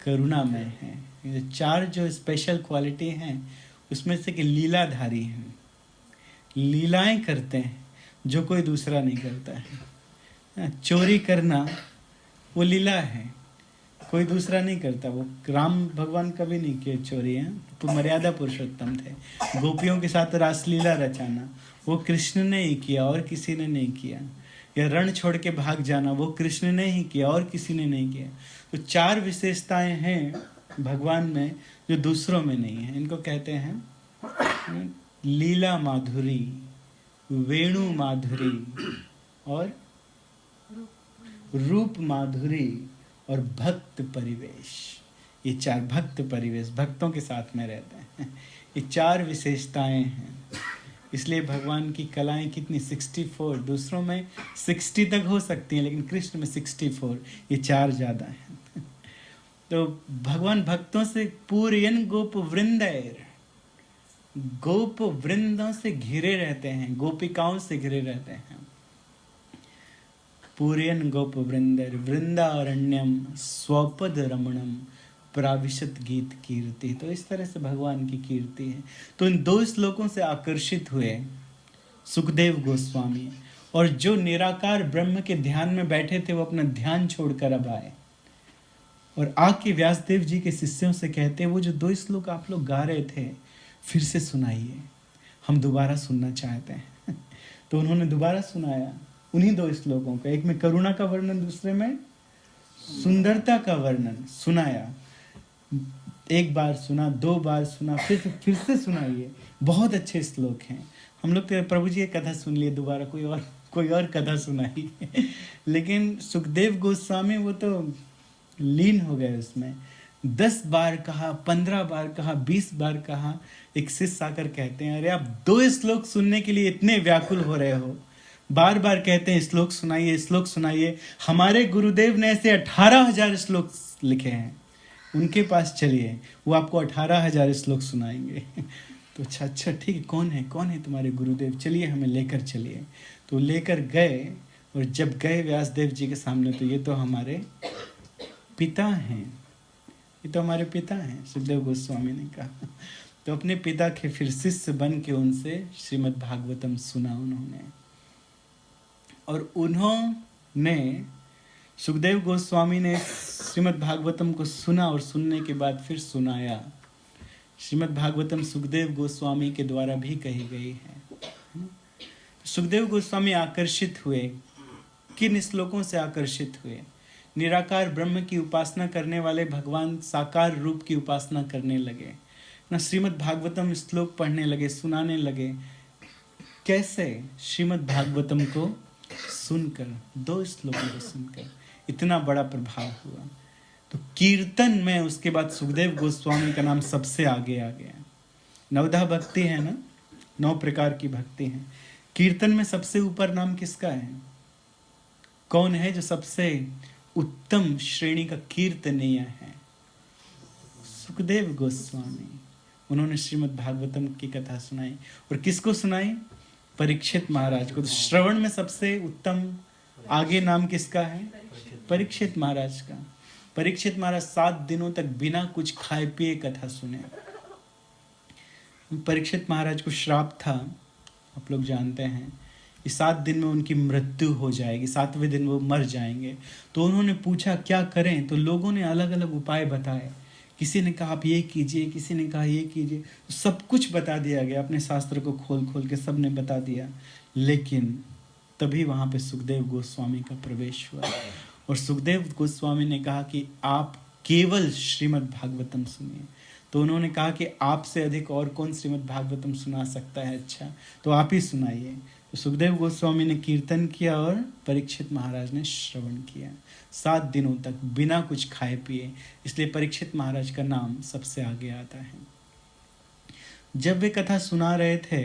करुणामय है। ये 4 जो स्पेशल क्वालिटी हैं उसमें से कि लीलाधारी हैं, लीलाएं करते हैं जो कोई दूसरा नहीं करता है। चोरी करना वो लीला है, कोई दूसरा नहीं करता। वो राम भगवान कभी नहीं किए चोरी है, तो मर्यादा पुरुषोत्तम थे। गोपियों के साथ रासलीला रचाना वो कृष्ण ने ही किया और किसी ने नहीं किया। या रण छोड़ के भाग जाना वो कृष्ण ने ही किया और किसी ने नहीं किया। तो 4 विशेषताएं हैं भगवान में जो दूसरों में नहीं है। इनको कहते हैं लीला माधुरी, वेणु माधुरी और रूप माधुरी और भक्त परिवेश। ये 4 भक्त परिवेश, भक्तों के साथ में रहते हैं। ये 4 विशेषताएं हैं। इसलिए भगवान की कलाएं कितनी 64, दूसरों में 60 तक हो सकती हैं लेकिन कृष्ण में 64, ये 4 ज्यादा हैं। तो भगवान भक्तों से पूर्यन गोप वृंदैर, गोप वृंदों से घिरे रहते हैं, गोपिकाओं से घिरे रहते हैं। पूर्यन गोप वृंदर वृंदारण्यम स्वपद रमणम प्राविशत गीत कीर्ति। तो इस तरह से भगवान की कीर्ति है। तो इन 2 श्लोकों से आकर्षित हुए सुखदेव गोस्वामी, और जो निराकार ब्रह्म के ध्यान में बैठे थे वो अपना ध्यान छोड़कर अब आए और आके व्यासदेव जी के शिष्यों से कहते, वो जो 2 श्लोक आप लोग गा रहे थे फिर से सुनाइए, हम दोबारा सुनना चाहते हैं। तो उन्होंने दोबारा सुनाया उन्हीं 2 श्लोकों का। एक में करुणा का वर्णन, दूसरे में सुंदरता का वर्णन सुनाया। 1 बार सुना, 2 बार सुना, फिर से सुनाइए। बहुत अच्छे श्लोक हैं। हम लोग तो प्रभु जी की कथा सुन लिए, दोबारा कोई और कथा सुनाई। लेकिन सुखदेव गोस्वामी वो तो लीन हो गए उसमें। 10 बार कहा, 15 बार कहा, 20 बार कहा। एक शिष्य आकर कहते हैं, अरे आप 2 श्लोक सुनने के लिए इतने व्याकुल हो रहे हो, बार बार कहते हैं श्लोक सुनाइए, श्लोक सुनाइए। हमारे गुरुदेव ने ऐसे 18,000 श्लोक लिखे हैं, उनके पास चलिए, वो आपको 18,000 श्लोक सुनाएंगे। तो अच्छा ठीक है, कौन है तुम्हारे गुरुदेव, चलिए हमें लेकर चलिए। तो लेकर गए, और जब गए व्यासदेव जी के सामने तो ये तो हमारे पिता हैं, ये तो हमारे पिता हैं, सुखदेव गोस्वामी ने कहा। तो अपने पिता के फिर शिष्य बन के उनसे श्रीमद् भागवतम सुना उन्होंने। और उन्होंने, सुखदेव गोस्वामी ने श्रीमद् भागवतम को सुना और सुनने के बाद फिर सुनाया। श्रीमद् भागवतम सुखदेव गोस्वामी के द्वारा भी कही गई है। सुखदेव गोस्वामी आकर्षित हुए, किन श्लोकों से आकर्षित हुए? निराकार ब्रह्म की उपासना करने वाले भगवान साकार रूप की उपासना करने लगे ना, श्रीमद् भागवतम श्लोक पढ़ने लगे, सुनाने लगे। कैसे? श्रीमद् भागवतम को सुनकर, 2 श्लोकों को सुनकर इतना बड़ा प्रभाव हुआ। तो कीर्तन में उसके बाद सुखदेव गोस्वामी का नाम सबसे आगे आ गया। 9 भक्ति है ना, 9 प्रकार की भक्ति है। कीर्तन में सबसे ऊपर नाम किसका है? कौन है जो सबसे उत्तम श्रेणी का कीर्तनीय है? सुखदेव गोस्वामी। उन्होंने श्रीमद् भागवतम की कथा सुनाई, और किसको सुनाई? परीक्षित महाराज को। तो श्रवण में सबसे उत्तम आगे नाम किसका है? परीक्षित महाराज का। परीक्षित महाराज 7 दिनों तक बिना कुछ खाए पिए कथा सुने। परीक्षित महाराज को श्राप था, आप लोग जानते हैं, कि 7 दिन में उनकी मृत्यु हो जाएगी, 7वें दिन वो मर जाएंगे। तो उन्होंने पूछा क्या करें, तो लोगों ने अलग अलग उपाय बताए। किसी ने कहा आप ये कीजिए, किसी ने कहा ये कीजिए, सब कुछ बता दिया गया, अपने शास्त्र को खोल खोल के सब ने बता दिया। लेकिन तभी वहाँ पे सुखदेव गोस्वामी का प्रवेश हुआ और सुखदेव गोस्वामी ने कहा कि आप केवल श्रीमद् भागवतम सुनिए। तो उन्होंने कहा कि आपसे अधिक और कौन श्रीमद् भागवतम सुना सकता है, अच्छा तो आप ही सुनाइए। तो सुखदेव गोस्वामी ने कीर्तन किया और परीक्षित महाराज ने श्रवण किया 7 दिनों तक बिना कुछ खाए पिए। इसलिए परीक्षित महाराज का नाम सबसे आगे आता है। जब वे कथा सुना रहे थे,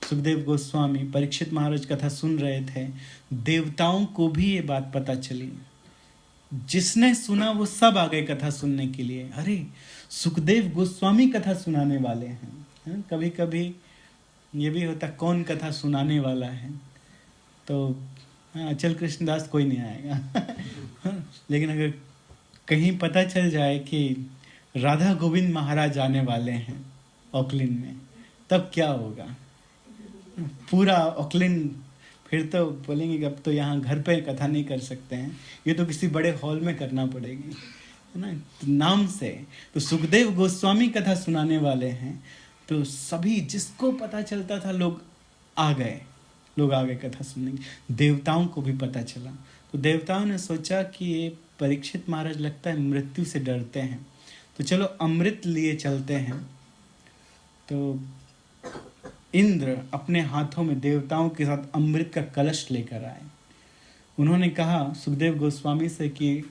सुखदेव गोस्वामी परीक्षित महाराज कथा सुन रहे थे, देवताओं को भी ये बात पता चली। जिसने सुना वो सब आ गए कथा सुनने के लिए। अरे सुखदेव गोस्वामी कथा सुनाने वाले हैं। कभी कभी ये भी होता कौन कथा सुनाने वाला है, तो अचल कृष्णदास कोई नहीं आएगा। लेकिन अगर कहीं पता चल जाए कि राधा गोविंद महाराज आने वाले हैं ऑकलैंड में, तब क्या होगा? पूरा ऑकलैंड फिर तो बोलेंगे कि अब तो यहाँ घर पे कथा नहीं कर सकते हैं, ये तो किसी बड़े हॉल में करना पड़ेगी, है ना, तो नाम से। तो सुखदेव गोस्वामी कथा सुनाने वाले हैं, तो सभी जिसको पता चलता था लोग आ गए कथा सुनने। देवताओं को भी पता चला। तो देवताओं ने सोचा कि ये परीक्षित महाराज लगता है मृत्यु से डरते हैं, तो चलो अमृत लिए चलते हैं। तो इंद्र अपने हाथों में देवताओं के साथ अमृत का कलश लेकर आए। उन्होंने कहा सुखदेव गोस्वामी से कि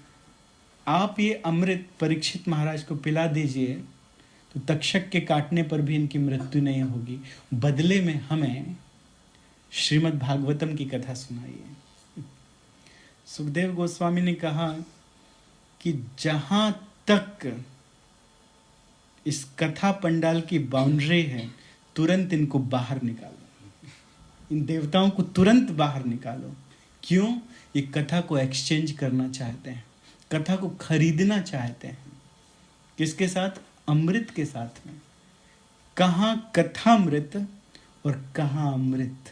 आप ये अमृत परीक्षित महाराज को पिला दीजिए, तो तक्षक के काटने पर भी इनकी मृत्यु नहीं होगी। बदले में हमें श्रीमद् भागवतम की कथा सुनाइए। सुखदेव गोस्वामी ने कहा कि जहां तक इस कथा पंडाल की बाउंड्री है, तुरंत इनको बाहर निकालो, इन देवताओं को तुरंत बाहर निकालो। क्यों? ये कथा को एक्सचेंज करना चाहते हैं, कथा को खरीदना चाहते हैं। किसके साथ? अमृत के साथ में। कहाँ कथामृत और कहाँ अमृत,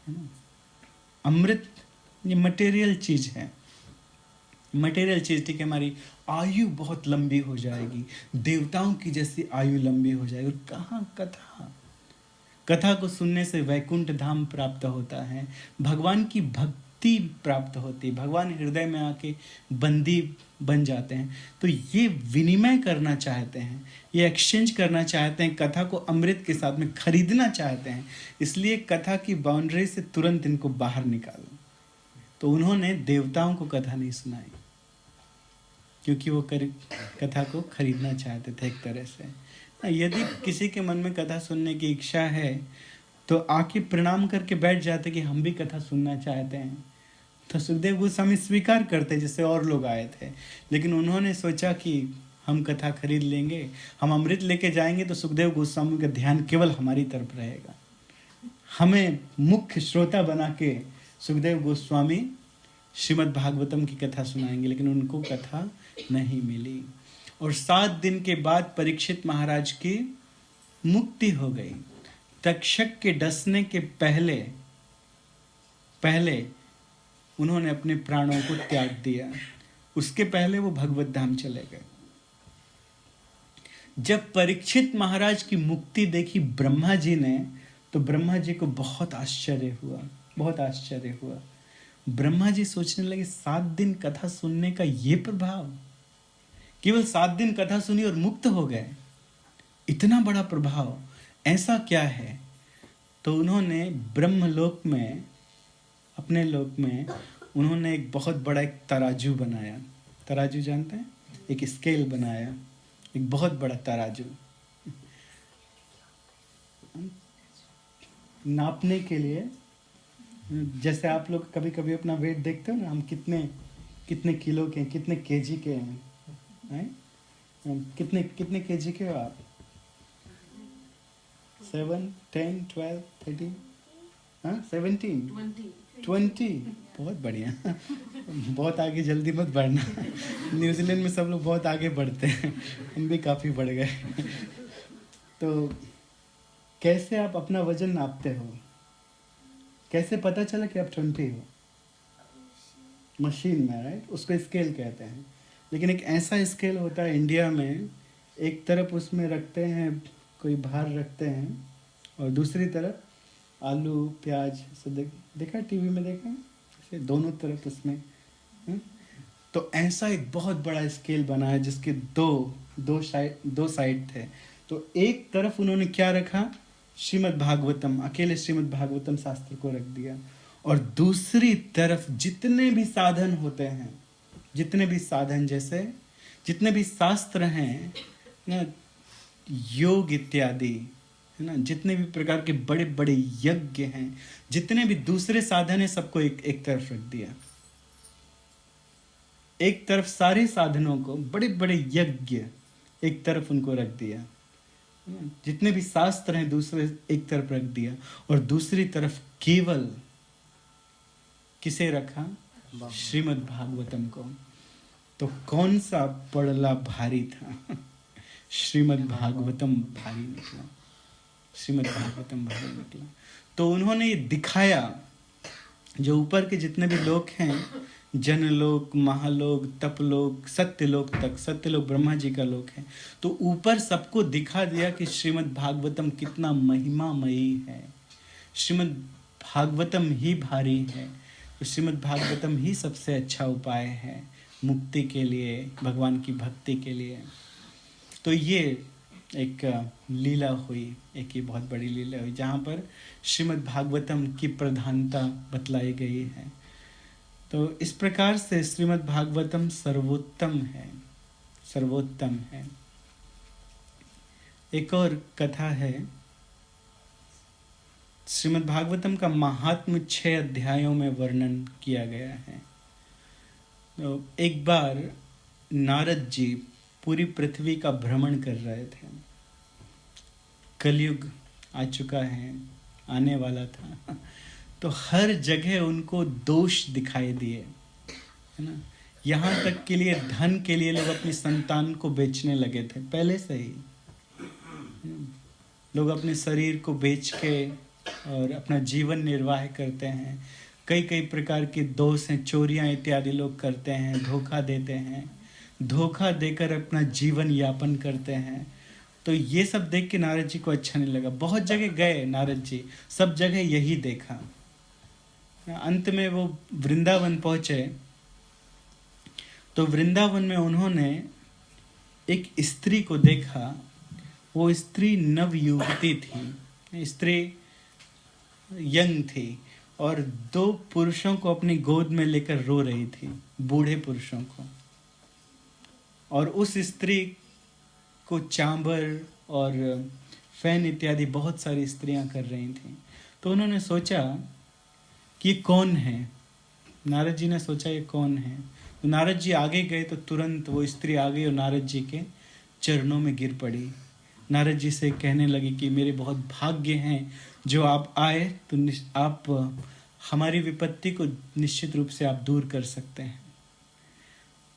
है ना? अमृत ये मटेरियल चीज है, मटेरियल चीज, ठीक है, हमारी आयु बहुत लंबी हो जाएगी, देवताओं की जैसी आयु लंबी हो जाएगी। और कहाँ कथा, कथा को सुनने से वैकुंठ धाम प्राप्त होता है, भगवान की भक्ति प्राप्त होती है, भगवान हृदय में आके बंदी बन जाते हैं। तो ये विनिमय करना चाहते हैं, ये एक्सचेंज करना चाहते हैं, कथा को अमृत के साथ में खरीदना चाहते हैं। इसलिए कथा की बाउंड्री से तुरंत इनको बाहर निकालो। तो उन्होंने देवताओं को कथा नहीं सुनाई, क्योंकि वो कथा को खरीदना चाहते थे एक तरह से। यदि किसी के मन में कथा सुनने की इच्छा है तो आके प्रणाम करके बैठ जाते कि हम भी कथा सुनना चाहते हैं, तो सुखदेव गोस्वामी स्वीकार करते जैसे और लोग आए थे। लेकिन उन्होंने सोचा कि हम कथा खरीद लेंगे, हम अमृत लेके जाएंगे, तो सुखदेव गोस्वामी का ध्यान केवल हमारी तरफ रहेगा। हमें मुख्य श्रोता बना के सुखदेव गोस्वामी श्रीमद् भागवतम की कथा सुनाएंगे। लेकिन उनको कथा नहीं मिली और 7 दिन के बाद परीक्षित महाराज की मुक्ति हो गई। तक्षक के डसने के पहले उन्होंने अपने प्राणों को त्याग दिया, उसके पहले वो भगवत धाम चले गए। जब परीक्षित महाराज की मुक्ति देखी ब्रह्मा जी ने, तो ब्रह्मा जी को बहुत आश्चर्य हुआ। ब्रह्मा जी सोचने लगे 7 दिन कथा सुनने का ये प्रभाव, केवल 7 दिन कथा सुनी और मुक्त हो गए, इतना बड़ा प्रभाव, ऐसा क्या है? तो उन्होंने ब्रह्मलोक में, अपने लोक में उन्होंने एक बहुत बड़ा एक तराजू बनाया। तराजू जानते हैं? एक स्केल बनाया, एक बहुत बड़ा तराजू, नापने के लिए। जैसे आप लोग कभी कभी अपना वेट देखते हो ना, हम कितने किलो के, कितने केजी के हैं? कितने केजी के हो आप? 7, 10, 12, 13, हाँ 17, 20। बहुत बढ़िया। बहुत आगे जल्दी मत बढ़ना। न्यूजीलैंड में सब लोग बहुत आगे बढ़ते हैं, हम भी काफ़ी बढ़ गए। तो कैसे आप अपना वजन नापते हो? कैसे पता चला कि आप 20 हो? मशीन में, राइट? उसको स्केल कहते हैं। लेकिन एक ऐसा स्केल होता है इंडिया में, एक तरफ उसमें रखते हैं, कोई भार रखते हैं, और दूसरी तरफ आलू प्याज से देखा टीवी में, देखा है दोनों तरफ उसमें। तो ऐसा एक बहुत बड़ा स्केल बना है जिसके दो साइड थे। तो एक तरफ उन्होंने क्या रखा? श्रीमद् भागवतम, अकेले श्रीमद् भागवतम शास्त्र को रख दिया। और दूसरी तरफ जितने भी साधन होते हैं, जितने भी साधन, जैसे जितने भी शास्त्र हैं ना, योग इत्यादि, है ना, जितने भी प्रकार के बड़े बड़े यज्ञ हैं, जितने भी दूसरे साधन हैं, सबको एक तरफ रख दिया। एक तरफ सारे साधनों को, बड़े बड़े यज्ञ एक तरफ उनको रख दिया, जितने भी शास्त्र हैं दूसरे एक तरफ रख दिया, और दूसरी तरफ केवल किसे रखा? श्रीमद् भागवतम को। तो कौन सा पड़ला भारी था? श्रीमद् भागवतम भारी निकला, श्रीमद् भागवतम भारी निकला। तो उन्होंने ये दिखाया, जो ऊपर के जितने भी लोग हैं, जनलोक, महालोक, तपलोक, सत्यलोक तक, सत्यलोक ब्रह्मा जी का लोक है, तो ऊपर सबको दिखा दिया कि श्रीमद् भागवतम कितना महिमामयी है, श्रीमद् भागवतम ही भारी है, तो श्रीमद् भागवतम ही सबसे अच्छा उपाय है मुक्ति के लिए, भगवान की भक्ति के लिए। तो ये एक लीला हुई, एक ये बहुत बड़ी लीला हुई, जहाँ पर श्रीमद् भागवतम की प्रधानता बतलाई गई है। तो इस प्रकार से श्रीमद् भागवतम सर्वोत्तम है, सर्वोत्तम है। एक और कथा है, श्रीमद् भागवतम का महात्म्य 6 अध्यायों में वर्णन किया गया है। तो एक बार नारद जी पूरी पृथ्वी का भ्रमण कर रहे थे। कलयुग आ चुका है, आने वाला था, तो हर जगह उनको दोष दिखाई दिए, है ना। यहाँ तक के लिए, धन के लिए लोग अपनी संतान को बेचने लगे थे पहले से ही। लोग अपने शरीर को बेच के और अपना जीवन निर्वाह करते हैं। कई कई प्रकार के दोष हैं, चोरियां इत्यादि लोग करते हैं, धोखा देते हैं, धोखा देकर अपना जीवन यापन करते हैं। तो ये सब देख के नारद जी को अच्छा नहीं लगा। बहुत जगह गए नारद जी, सब जगह यही देखा। अंत में वो वृंदावन पहुंचे, तो वृंदावन में उन्होंने एक स्त्री को देखा। वो स्त्री नवयुवती थी, स्त्री यंग थी, और 2 पुरुषों को अपनी गोद में लेकर रो रही थी, बूढ़े पुरुषों को। और उस स्त्री को चांबर और फैन इत्यादि बहुत सारी स्त्रियां कर रही थीं। तो उन्होंने सोचा कि ये कौन है। नारद जी ने सोचा ये कौन है। तो नारद जी आगे गए, तो तुरंत वो स्त्री आ गई और नारद जी के चरणों में गिर पड़ी। नारद जी से कहने लगी कि मेरे बहुत भाग्य हैं जो आप आए, तो आप हमारी विपत्ति को निश्चित रूप से आप दूर कर सकते हैं।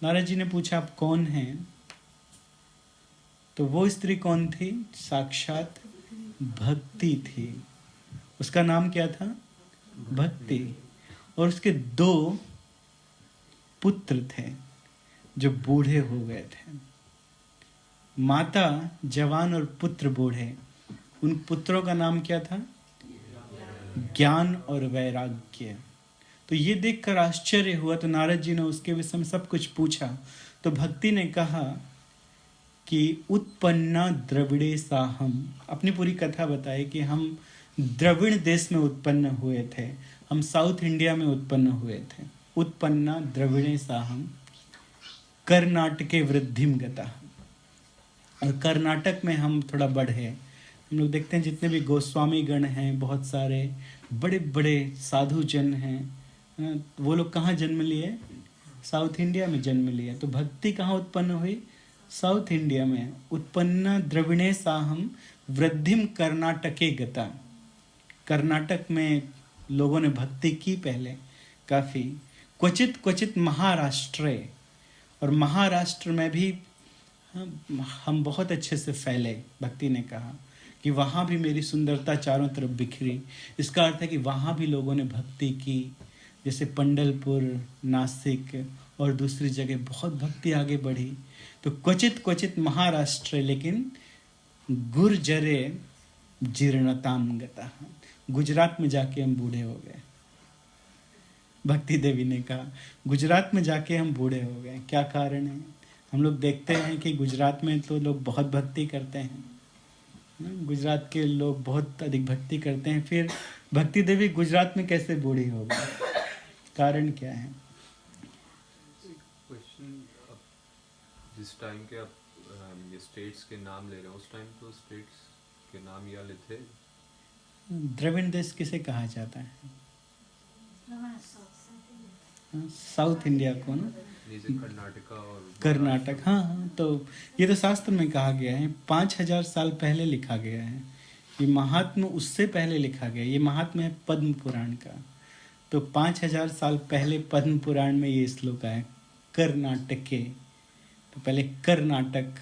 नारद जी ने पूछा आप कौन हैं? तो वो स्त्री कौन थी? साक्षात भक्ति थी। उसका नाम क्या था? भक्ति। और उसके 2 पुत्र थे जो बूढ़े हो गए थे। माता जवान और पुत्र बूढ़े। उन पुत्रों का नाम क्या था? ज्ञान और वैराग्य। तो ये देखकर आश्चर्य हुआ। तो नारद जी ने उसके विषय में सब कुछ पूछा। तो भक्ति ने कहा कि उत्पन्ना द्रविड़े साहम, अपनी पूरी कथा बताई कि हम द्रविड़ देश में उत्पन्न हुए थे, हम साउथ इंडिया में उत्पन्न हुए थे। उत्पन्ना द्रविड़े साहम कर्नाटके वृद्धिम गता। और कर्नाटक में हम थोड़ा बढ़े। हम लोग देखते हैं जितने भी गोस्वामी गण हैं, बहुत सारे बड़े बड़े साधु जन हैं, वो लोग कहाँ जन्म लिए? साउथ इंडिया में जन्म लिए। तो भक्ति कहाँ उत्पन्न हुई? साउथ इंडिया में। उत्पन्न द्रविणे साहम वृद्धिम कर्नाटके गता। कर्नाटक में लोगों ने भक्ति की पहले काफ़ी। क्वचित क्वचित महाराष्ट्र, और महाराष्ट्र में भी हम बहुत अच्छे से फैले। भक्ति ने कहा कि वहाँ भी मेरी सुंदरता चारों तरफ बिखरी। इसका अर्थ है कि वहाँ भी लोगों ने भक्ति की, जैसे पंढरपुर, नासिक और दूसरी जगह बहुत भक्ति आगे बढ़ी। तो क्वचित क्वचित महाराष्ट्र, लेकिन गुर्जरे जीर्णताम गता। गुजरात में जाके हम बूढ़े हो गए। भक्ति देवी ने कहा गुजरात में जाके हम बूढ़े हो गए। क्या कारण है? हम लोग देखते हैं कि गुजरात में तो लोग बहुत भक्ति करते हैं, गुजरात के लोग बहुत अधिक भक्ति करते हैं। फिर भक्ति देवी गुजरात में कैसे बूढ़ी हो गई? कारण क्या है? क्वेश्चन, जिस टाइम के आप ये स्टेट्स के नाम ले रहे हो, उस टाइम तो स्टेट्स के नाम ये वाले थे। द्रविड़ देश किसे कहा जाता है? साउथ इंडिया को ना, कर्नाटका और कर्नाटक। हाँ, तो ये तो शास्त्र में कहा गया है, 5000 साल पहले लिखा गया है। ये महात्म उससे पहले लिखा गया। ये महात्म है पद्म पुराण का। तो 5000 साल पहले पद्म पुराण में ये श्लोक आया, कर्नाटके। तो पहले कर्नाटक,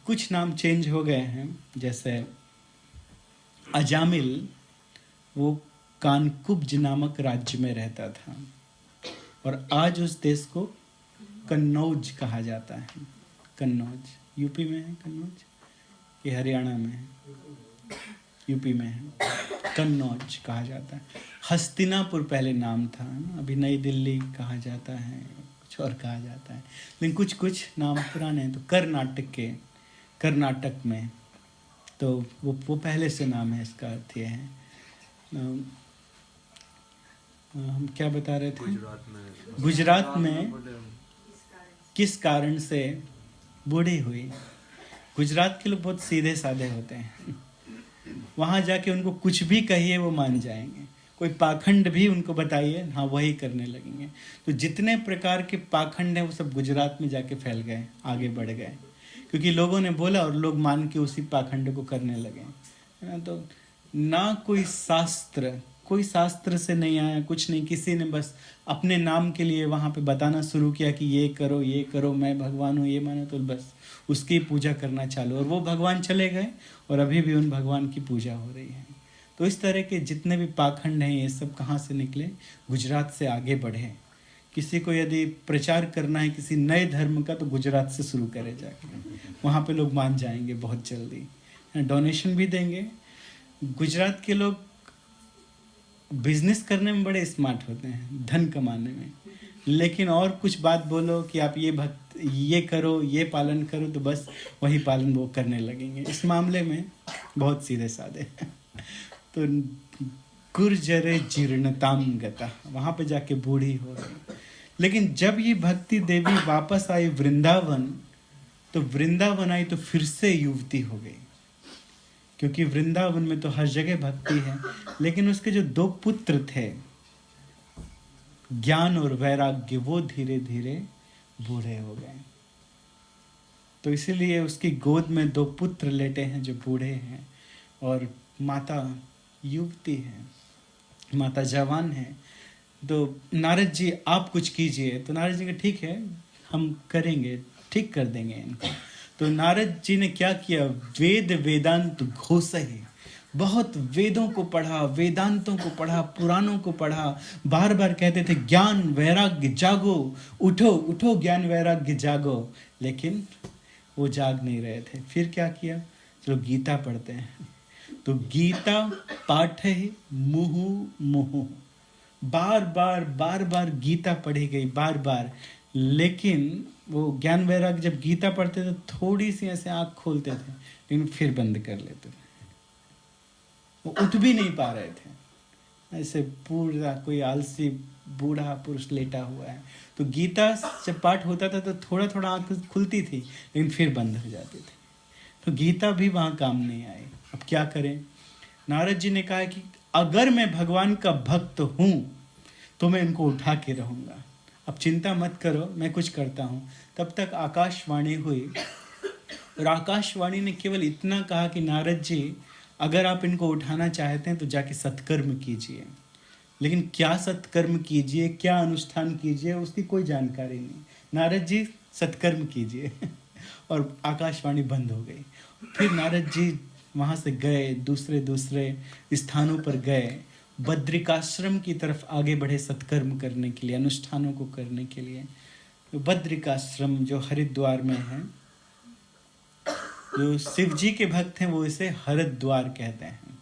कुछ नाम चेंज हो गए हैं। जैसे अजामिल वो कानकुब्ज नामक राज्य में रहता था, और आज उस देश को कन्नौज कहा जाता है। कन्नौज यूपी में है। कन्नौज ये हरियाणा में है, यूपी में है। कन्नौज कहा जाता है। हस्तिनापुर पहले नाम था, अभी नई दिल्ली कहा जाता है, कुछ और कहा जाता है, लेकिन कुछ कुछ नाम पुराने हैं। तो कर्नाटक में तो वो पहले से नाम है। इसका अर्थ ये है, हम क्या बता रहे थे? गुजरात में किस कारण से बूढ़ी हुई? गुजरात के लोग बहुत सीधे साधे होते हैं। वहाँ जाके उनको कुछ भी कहिए वो मान जाएंगे। कोई पाखंड भी उनको बताइए, हाँ वही करने लगेंगे। तो जितने प्रकार के पाखंड हैं वो सब गुजरात में जाके फैल गए, आगे बढ़ गए, क्योंकि लोगों ने बोला और लोग मान के उसी पाखंड को करने लगे। तो ना कोई शास्त्र से नहीं आया, कुछ नहीं। किसी ने बस अपने नाम के लिए वहाँ पे बताना शुरू किया कि ये करो, मैं भगवान हूँ, ये मानो, तो बस उसकी पूजा करना चालू, और वो भगवान चले गए और अभी भी उन भगवान की पूजा हो रही है। तो इस तरह के जितने भी पाखंड हैं ये सब कहाँ से निकले? गुजरात से आगे बढ़े। किसी को यदि प्रचार करना है किसी नए धर्म का, तो गुजरात से शुरू करे जाके, वहाँ पे लोग मान जाएंगे बहुत जल्दी, डोनेशन भी देंगे। गुजरात के लोग बिजनेस करने में बड़े स्मार्ट होते हैं, धन कमाने में, लेकिन और कुछ बात बोलो कि आप ये करो, ये पालन करो, तो बस वही पालन वो करने लगेंगे। इस मामले में बहुत सीधे साधे। तो गुर्जरे जीर्णताम गता, वहाँ पे जाके बूढ़ी हो गई। लेकिन जब ये भक्ति देवी वापस आई वृंदावन, तो वृंदावन आई तो फिर से युवती हो गई, क्योंकि वृंदावन में तो हर जगह भक्ति है। लेकिन उसके जो 2 पुत्र थे, ज्ञान और वैराग्य, वो धीरे धीरे बूढ़े हो गए। तो इसीलिए उसकी गोद में 2 पुत्र लेटे हैं जो बूढ़े हैं, और माता युवती है, माता जवान है। तो नारद जी आप कुछ कीजिए। तो नारद जी ने ठीक है हम करेंगे, ठीक कर देंगे इनको। तो नारद जी ने क्या किया? वेद वेदांत घोष ही, बहुत वेदों को पढ़ा, वेदांतों को पढ़ा, पुराणों को पढ़ा। बार बार कहते थे ज्ञान वैराग्य जागो, उठो उठो ज्ञान वैराग्य जागो, लेकिन वो जाग नहीं रहे थे। फिर क्या किया? चलो गीता पढ़ते हैं। तो गीता पाठ है मुहु, बार बार गीता पढ़ी गई, बार बार। लेकिन वो ज्ञान वैराग्य जब गीता पढ़ते थे थोड़ी सी ऐसे आँख खोलते थे, लेकिन फिर बंद कर लेते थे। वो उठ भी नहीं पा रहे थे, ऐसे पूरा कोई आलसी बूढ़ा पुरुष लेटा हुआ है। तो गीता जब पाठ होता था तो थोड़ा थोड़ा आँख खुलती थी, लेकिन फिर बंद हो जाती थी। तो गीता भी वहाँ काम नहीं आई। अब क्या करें? नारद जी ने कहा कि अगर मैं भगवान का भक्त हूँ तो मैं इनको उठा के रहूँगा, अब चिंता मत करो, मैं कुछ करता हूँ। तब तक आकाशवाणी हुई और आकाशवाणी ने केवल इतना कहा कि नारद जी अगर आप इनको उठाना चाहते हैं तो जाके सत्कर्म कीजिए, लेकिन क्या सत्कर्म कीजिए, क्या अनुष्ठान कीजिए, उसकी कोई जानकारी नहीं। नारद जी सत्कर्म कीजिए और आकाशवाणी बंद हो गई। फिर नारद जी वहाँ से गए, दूसरे दूसरे स्थानों पर गए, बद्रिकाश्रम की तरफ आगे बढ़े सत्कर्म करने के लिए, अनुष्ठानों को करने के लिए। तो बद्रिकाश्रम जो हरिद्वार में है, जो शिव जी के भक्त हैं वो इसे हरिद्वार कहते हैं,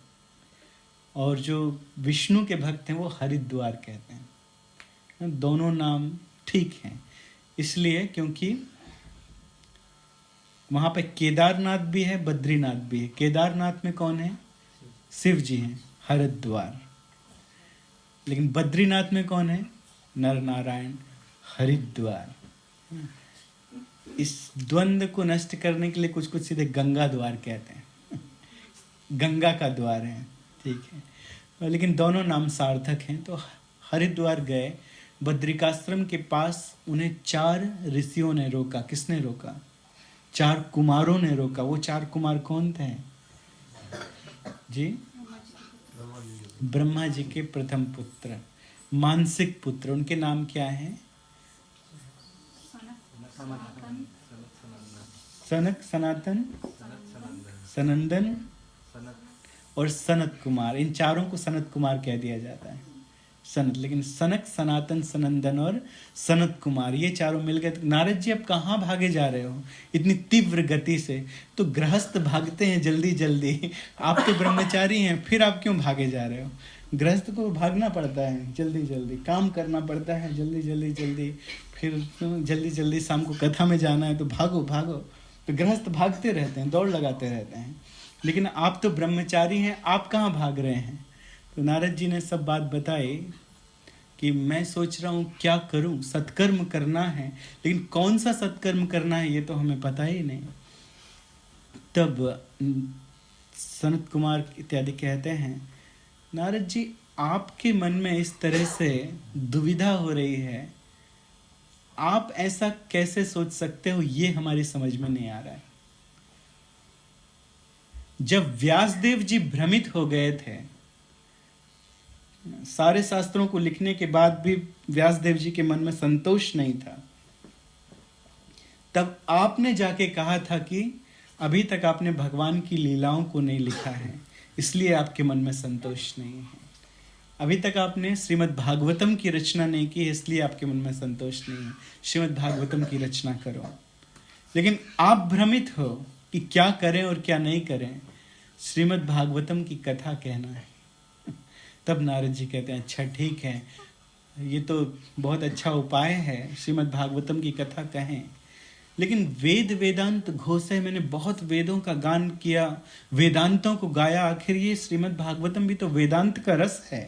और जो विष्णु के भक्त हैं वो हरिद्वार कहते हैं। दोनों नाम ठीक हैं, इसलिए क्योंकि वहाँ पे केदारनाथ भी है, बद्रीनाथ भी है। केदारनाथ में कौन है? शिव जी हैं, हरिद्वार। लेकिन बद्रीनाथ में कौन है? नर नारायण, हरिद्वार। इस द्वंद्व को नष्ट करने के लिए कुछ कुछ सीधे गंगा द्वार कहते हैं, गंगा का द्वार है, ठीक है। लेकिन दोनों नाम सार्थक हैं। तो हरिद्वार गए, बद्रिकाश्रम के पास उन्हें 4 ऋषियों ने रोका। किसने रोका? 4 कुमारों ने रोका। वो 4 कुमार कौन थे जी? ब्रह्मा जी के प्रथम पुत्र, मानसिक पुत्र। उनके नाम क्या हैं? सनक, सनातन, सनंदन और सनत कुमार। इन चारों को सनत कुमार कह दिया जाता है, सनत। लेकिन सनक, सनातन, सनंदन और सनत कुमार, ये चारों मिल गए। तो नारद जी अब कहाँ भागे जा रहे हो इतनी तीव्र गति से? तो गृहस्थ भागते हैं जल्दी जल्दी, आप तो ब्रह्मचारी हैं, फिर आप क्यों भागे जा रहे हो? गृहस्थ को भागना पड़ता है, जल्दी जल्दी काम करना पड़ता है, जल्दी जल्दी जल्दी, फिर जल्दी जल्दी शाम को कथा में जाना है तो भागो भागो। तो गृहस्थ भागते रहते हैं, दौड़ लगाते रहते हैं, लेकिन आप तो ब्रह्मचारी हैं, आप कहाँ भाग रहे हैं? तो नारद जी ने सब बात बताई कि मैं सोच रहा हूँ क्या करूँ, सत्कर्म करना है, लेकिन कौन सा सत्कर्म करना है ये तो हमें पता ही नहीं। तब सनत कुमार इत्यादि कहते हैं, नारद जी आपके मन में इस तरह से दुविधा हो रही है, आप ऐसा कैसे सोच सकते हो, ये हमारी समझ में नहीं आ रहा है। जब व्यासदेव जी भ्रमित हो गए थे, सारे शास्त्रों को लिखने के बाद भी व्यासदेव जी के मन में संतोष नहीं था, तब आपने जाके कहा था कि अभी तक आपने भगवान की लीलाओं को नहीं लिखा है, इसलिए आपके मन में संतोष नहीं है। अभी तक आपने श्रीमद् भागवतम की रचना नहीं की, इसलिए आपके मन में संतोष नहीं है। श्रीमद् भागवतम की रचना करो। लेकिन आप भ्रमित हो कि क्या करें और क्या नहीं करें, श्रीमद् भागवतम की कथा कहना है। तब नारद जी कहते हैं, अच्छा ठीक है, ये तो बहुत अच्छा उपाय है, श्रीमद् भागवतम की कथा कहें, लेकिन वेद वेदांत घोषे, मैंने बहुत वेदों का गान किया, वेदांतों को गाया, आखिर ये श्रीमद् भागवतम भी तो वेदांत का रस है।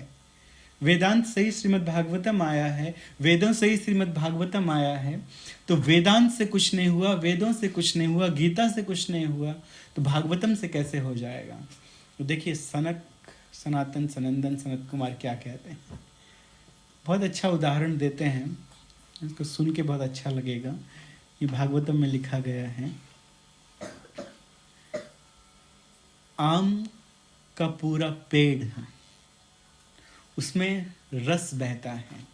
वेदांत से ही श्रीमद् भागवतम आया है, वेदों से ही श्रीमद् भागवतम आया है। तो वेदांत से कुछ नहीं हुआ, वेदों से कुछ नहीं हुआ, गीता से कुछ नहीं हुआ, तो भागवतम से कैसे हो जाएगा? तो देखिए सनक, सनातन, सनंदन, सनत कुमार क्या कहते हैं, बहुत अच्छा उदाहरण देते हैं, इसको सुन के बहुत अच्छा लगेगा। ये भागवतम में लिखा गया है, आम का पूरा पेड़ है, उसमें रस बहता है,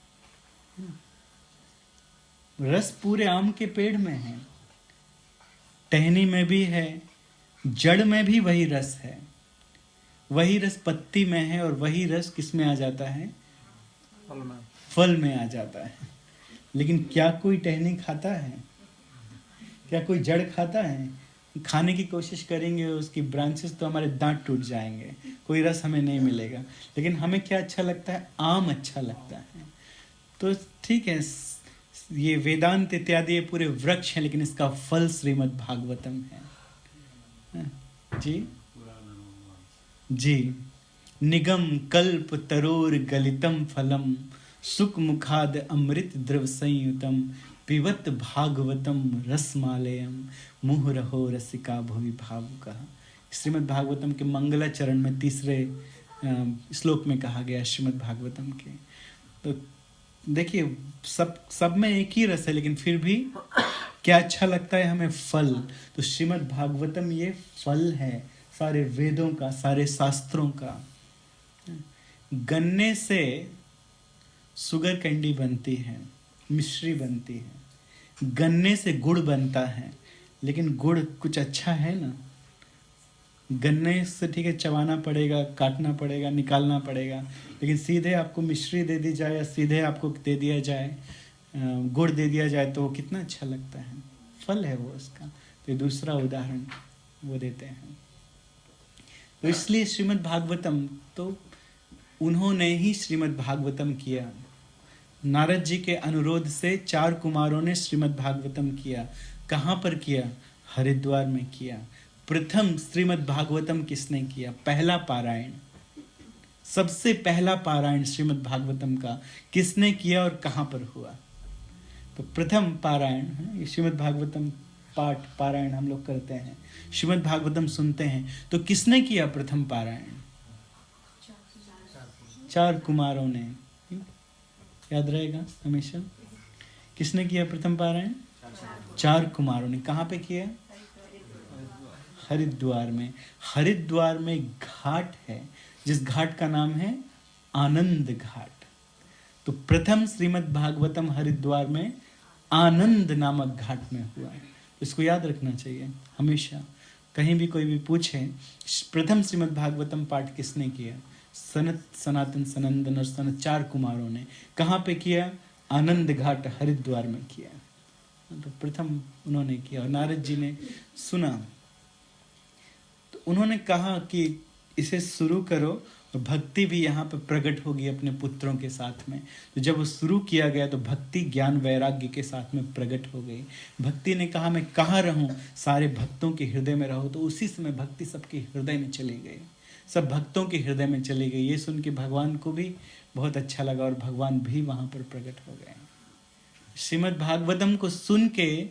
रस पूरे आम के पेड़ में है, टहनी में भी है, जड़ में भी वही रस है, वही रस पत्ती में है, और वही रस किस में आ जाता है? फल में आ जाता है। लेकिन क्या कोई टहनी खाता है? क्या कोई जड़ खाता है? खाने की कोशिश करेंगे, उसकी ब्रांचेस तो हमारे दांत टूट जाएंगे, कोई रस हमें नहीं मिलेगा। लेकिन हमें क्या अच्छा लगता है? आम अच्छा लगता है। तो ठीक है, ये वेदांत इत्यादि ये पूरे वृक्ष हैं, लेकिन इसका फल श्रीमद् भागवतम है। जी जी, निगम कल्प तरोर गलितम फलम, सुख मुखाद अमृत द्रव संयुतम, पिबत भागवतम रसमालयम, मुहुरहो रसिका भुवि भावुका। श्रीमद् भागवतम के मंगलाचरण में 3रे श्लोक में कहा गया श्रीमद् भागवतम के। तो देखिए सब में एक ही रस है, लेकिन फिर भी क्या अच्छा लगता है हमें फल। तो श्रीमद् भागवतम ये फल है सारे वेदों का, सारे शास्त्रों का। गन्ने से शुगर कैंडी बनती है, मिश्री बनती है, गन्ने से गुड़ बनता है, लेकिन गुड़ कुछ अच्छा है ना। गन्ने से ठीक है चबाना पड़ेगा, काटना पड़ेगा, निकालना पड़ेगा, लेकिन सीधे आपको मिश्री दे दी जाए या सीधे आपको दे दिया जाए, गुड़ दे दिया जाए, तो वो कितना अच्छा लगता है। फल है वो उसका। तो दूसरा उदाहरण वो देते हैं। तो इसलिए श्रीमद् भागवतम, तो उन्होंने ही श्रीमद् भागवतम किया। नारद जी के अनुरोध से 4 कुमारों ने श्रीमद् भागवतम किया। कहाँ पर किया? हरिद्वार में किया। प्रथम श्रीमद् भागवतम किसने किया? पहला पारायण, सबसे पहला पारायण श्रीमद् भागवतम का किसने किया और कहाँ पर हुआ? तो प्रथम पारायण, श्रीमद् भागवतम पाठ पारायण हम लोग करते हैं, श्रीमद् भागवतम सुनते हैं, तो किसने किया प्रथम पारायण? 4 कुमारों ने। याद रहेगा हमेशा। किसने किया प्रथम पारायण? 4 कुमारों ने। कहाँ पे किया? हरिद्वार में। हरिद्वार में घाट है जिस घाट का नाम है आनंद घाट। तो प्रथम श्रीमद् भागवतम हरिद्वार में आनंद नामक घाट में हुआ है। इसको याद रखना चाहिए हमेशा। कहीं भी कोई भी पूछे प्रथम श्रीमद् भागवतम पाठ किसने किया? सनत, सनातन, सनंदन और सनत 4 कुमारों ने। कहाँ पे किया? आनंद घाट हरिद्वार में किया। तो प्रथम उन्होंने किया और नारद जी ने सुना, तो उन्होंने कहा कि इसे शुरू करो और भक्ति भी यहाँ पर प्रकट होगी अपने पुत्रों के साथ में। तो जब वो शुरू किया गया तो भक्ति ज्ञान वैराग्य के साथ में प्रकट हो गई। भक्ति ने कहा मैं कहाँ रहूं? सारे भक्तों के हृदय में रहो। तो उसी समय भक्ति सबके हृदय में चली गई, सब भक्तों के हृदय में चली गई। ये सुन के भगवान को भी बहुत अच्छा लगा और भगवान भी वहाँ पर प्रकट हो गए। श्रीमद् भागवतम को सुन के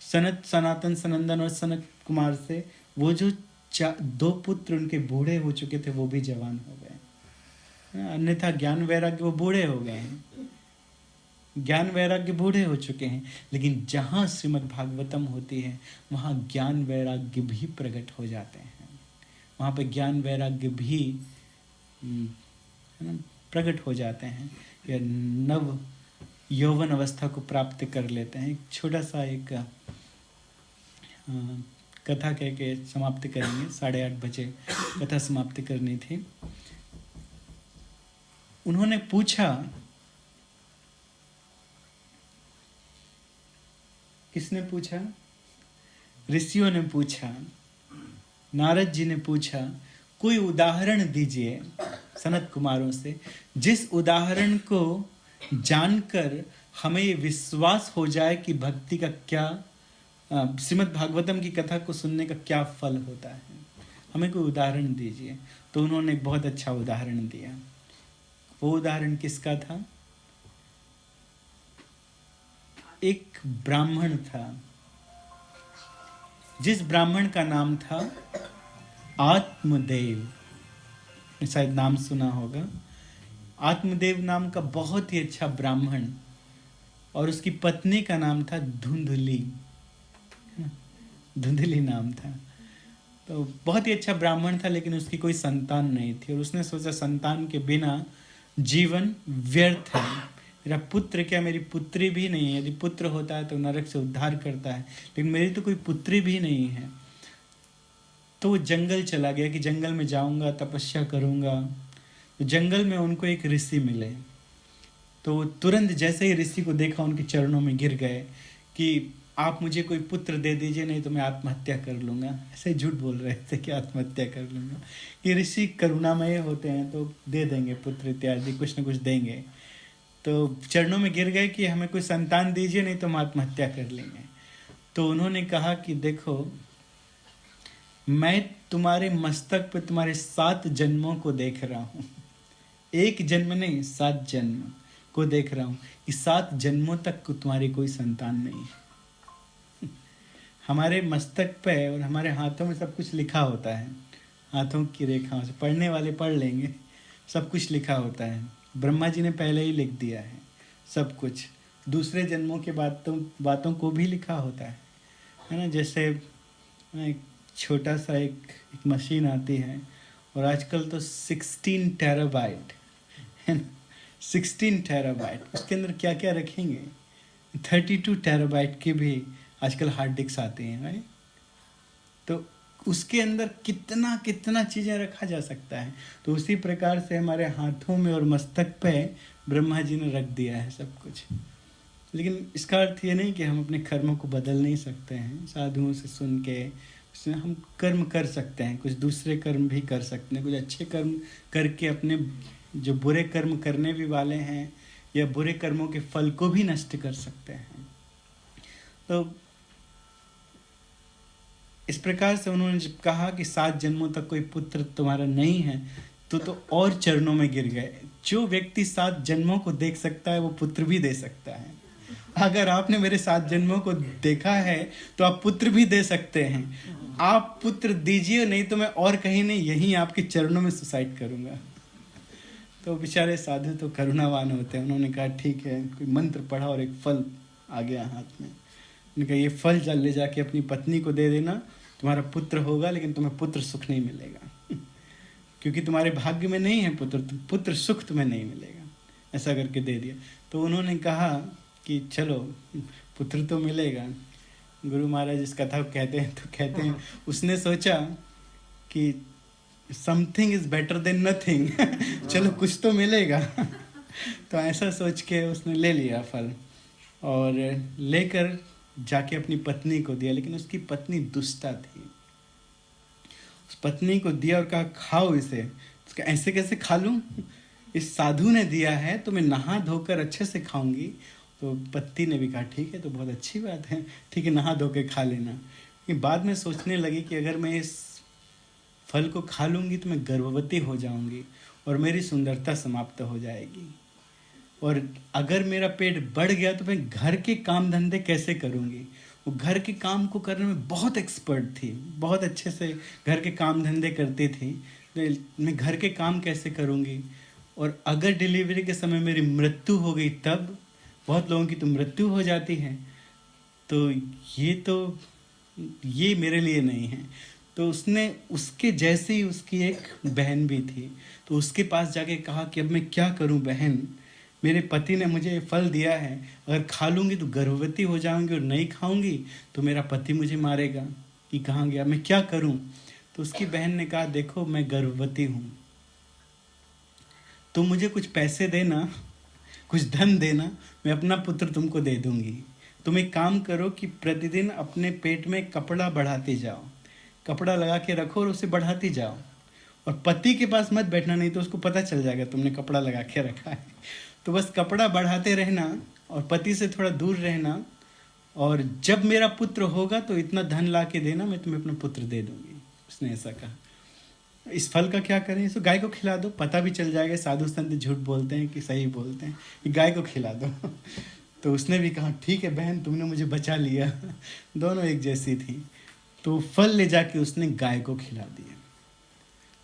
सनत, सनातन, सनंदन और सनत कुमार से वो जो 2 पुत्र उनके बूढ़े हो चुके थे वो भी जवान हो गए। अन्यथा ज्ञान वैराग्य वो बूढ़े हो गए हैं, ज्ञान वैराग्य बूढ़े हो चुके हैं। लेकिन जहाँ श्रीमद् भागवतम होती है वहाँ ज्ञान वैराग्य भी प्रकट हो जाते हैं। वहाँ पे ज्ञान वैराग्य भी प्रकट हो जाते हैं या नव यौवन अवस्था को प्राप्त कर लेते हैं। एक छोटा सा एक कथा कह के समाप्त करेंगे। 8:30 बजे कथा समाप्ति करनी थी। उन्होंने पूछा, किसने पूछा? ऋषियों ने पूछा, नारद जी ने पूछा कोई उदाहरण दीजिए सनत कुमारों से, जिस उदाहरण को जानकर हमें ये विश्वास हो जाए कि भक्ति का क्या, श्रीमद् भागवतम की कथा को सुनने का क्या फल होता है। हमें कोई उदाहरण दीजिए। तो उन्होंने एक बहुत अच्छा उदाहरण दिया। वो उदाहरण किसका था? एक ब्राह्मण था, जिस ब्राह्मण का नाम था आत्मदेव। शायद नाम सुना होगा। आत्मदेव नाम का बहुत ही अच्छा ब्राह्मण, और उसकी पत्नी का नाम था धुंधली। धुंधली नाम था। तो बहुत ही अच्छा ब्राह्मण था, लेकिन उसकी कोई संतान नहीं थी और उसने सोचा संतान के बिना जीवन व्यर्थ है। मेरा पुत्र क्या, मेरी पुत्री भी नहीं है। यदि पुत्र होता है तो नरक से उद्धार करता है, लेकिन मेरी तो कोई पुत्री भी नहीं है। तो वो जंगल चला गया कि जंगल में जाऊंगा, तपस्या करूंगा। तो जंगल में उनको एक ऋषि मिले। तो तुरंत जैसे ही ऋषि को देखा उनके चरणों में गिर गए कि आप मुझे कोई पुत्र दे दीजिए, नहीं तो मैं आत्महत्या कर लूँगा। ऐसे झूठ बोल रहे थे कि आत्महत्या कर लूँगा। कि ऋषि करुणामय होते हैं तो दे देंगे पुत्र इत्यादि, कुछ न कुछ देंगे। तो चरणों में गिर गए कि हमें कोई संतान दीजिए, नहीं तो हम आत्महत्या कर लेंगे। तो उन्होंने कहा कि देखो, मैं तुम्हारे मस्तक पे तुम्हारे 7 जन्मों को देख रहा हूँ। 1 जन्म नहीं, 7 जन्म को देख रहा हूँ। इस 7 जन्मों तक को तुम्हारी कोई संतान नहीं है। हमारे मस्तक पे और हमारे हाथों में सब कुछ लिखा होता है। हाथों की रेखाओं से पढ़ने वाले पढ़ लेंगे, सब कुछ लिखा होता है। ब्रह्मा जी ने पहले ही लिख दिया है। सब कुछ। दूसरे जन्मों के बातों को भी लिखा होता है ना। जैसे एक छोटा सा एक मशीन आती है, और आजकल तो 16 टेराबाइट है ना, 16 टेराबाइट, उसके अंदर क्या क्या रखेंगे। 32 टेराबाइट की भी आजकल हार्ड डिस्क आती हैं, राइट। तो उसके अंदर कितना कितना चीज़ें रखा जा सकता है। तो उसी प्रकार से हमारे हाथों में और मस्तक पे ब्रह्मा जी ने रख दिया है सब कुछ। लेकिन इसका अर्थ ये नहीं कि हम अपने कर्मों को बदल नहीं सकते हैं। साधुओं से सुन के उसमें हम कर्म कर सकते हैं, कुछ दूसरे कर्म भी कर सकते हैं, कुछ अच्छे कर्म करके अपने जो बुरे कर्म करने भी वाले हैं या बुरे कर्मों के फल को भी नष्ट कर सकते हैं। तो इस प्रकार से उन्होंने जब कहा कि 7 जन्मों तक कोई पुत्र तुम्हारा नहीं है, तो और चरणों में गिर गए। जो व्यक्ति 7 जन्मों को देख सकता है वो पुत्र भी दे सकता है। अगर आपने मेरे 7 जन्मों को देखा है तो आप पुत्र भी दे सकते हैं। आप पुत्र दीजिए, नहीं तो मैं और कहीं नहीं, यहीं आपके चरणों में सुसाइड करूंगा। तो बेचारे साधु तो करुणावान होते हैं। उन्होंने कहा ठीक है, कोई मंत्र पढ़ा और एक फल आ गया हाथ में। उन्होंने कहा ये फल ले जाके अपनी पत्नी को दे देना, तुम्हारा पुत्र होगा, लेकिन तुम्हें पुत्र सुख नहीं मिलेगा क्योंकि तुम्हारे भाग्य में नहीं है पुत्र, पुत्र सुख तुम्हें नहीं मिलेगा। ऐसा करके दे दिया। तो उन्होंने कहा कि चलो पुत्र तो मिलेगा। गुरु महाराज इस कथा को कहते हैं उसने सोचा कि something is better than nothing चलो कुछ तो मिलेगा तो ऐसा सोच के उसने ले लिया फल और लेकर जाके अपनी पत्नी को दिया। लेकिन उसकी पत्नी दुष्टा थी। उस पत्नी को दिया और कहा खाओ इसे। उसका ऐसे कैसे खा लूं, इस साधु ने दिया है तो मैं नहा धोकर अच्छे से खाऊंगी। तो पत्नी ने भी कहा ठीक है, तो बहुत अच्छी बात है, ठीक है नहा धो के खा लेना। लेकिन बाद में सोचने लगी कि अगर मैं इस फल को खा लूंगी तो मैं गर्भवती हो जाऊंगी और मेरी सुंदरता समाप्त हो जाएगी, और अगर मेरा पेट बढ़ गया तो मैं घर के काम धंधे कैसे करूंगी। वो घर के काम को करने में बहुत एक्सपर्ट थी, बहुत अच्छे से घर के काम धंधे करती थी। मैं घर के काम कैसे करूंगी, और अगर डिलीवरी के समय मेरी मृत्यु हो गई तब, बहुत लोगों की तो मृत्यु हो जाती है, तो ये मेरे लिए नहीं है। तो उसने उसके जैसे ही उसकी एक बहन भी थी, तो उसके पास जाके कहा कि अब मैं क्या करूं बहन, मेरे पति ने मुझे फल दिया है, अगर खा लूंगी तो गर्भवती हो जाऊंगी और नहीं खाऊंगी तो मेरा पति मुझे मारेगा कि कहाँ गया, मैं क्या करूं। तो उसकी बहन ने कहा देखो मैं गर्भवती हूं, तुम मुझे कुछ पैसे देना, कुछ धन देना, मैं अपना पुत्र तुमको दे दूंगी। तुम एक काम करो कि प्रतिदिन अपने पेट में कपड़ा बढ़ाते जाओ, कपड़ा लगा के रखो और उसे बढ़ाती जाओ, और पति के पास मत बैठना, नहीं तो उसको पता चल जाएगा तुमने कपड़ा लगा के रखा है। तो बस कपड़ा बढ़ाते रहना और पति से थोड़ा दूर रहना, और जब मेरा पुत्र होगा तो इतना धन ला के देना, मैं तुम्हें अपना पुत्र दे दूंगी। उसने ऐसा कहा। इस फल का क्या करें, इसको गाय को खिला दो, पता भी चल जाएगा साधु संत झूठ बोलते हैं कि सही बोलते हैं, कि गाय को खिला दो। तो उसने भी कहा ठीक है बहन, तुमने मुझे बचा लिया। दोनों एक जैसी थी। तो फल ले जाके उसने गाय को खिला दिया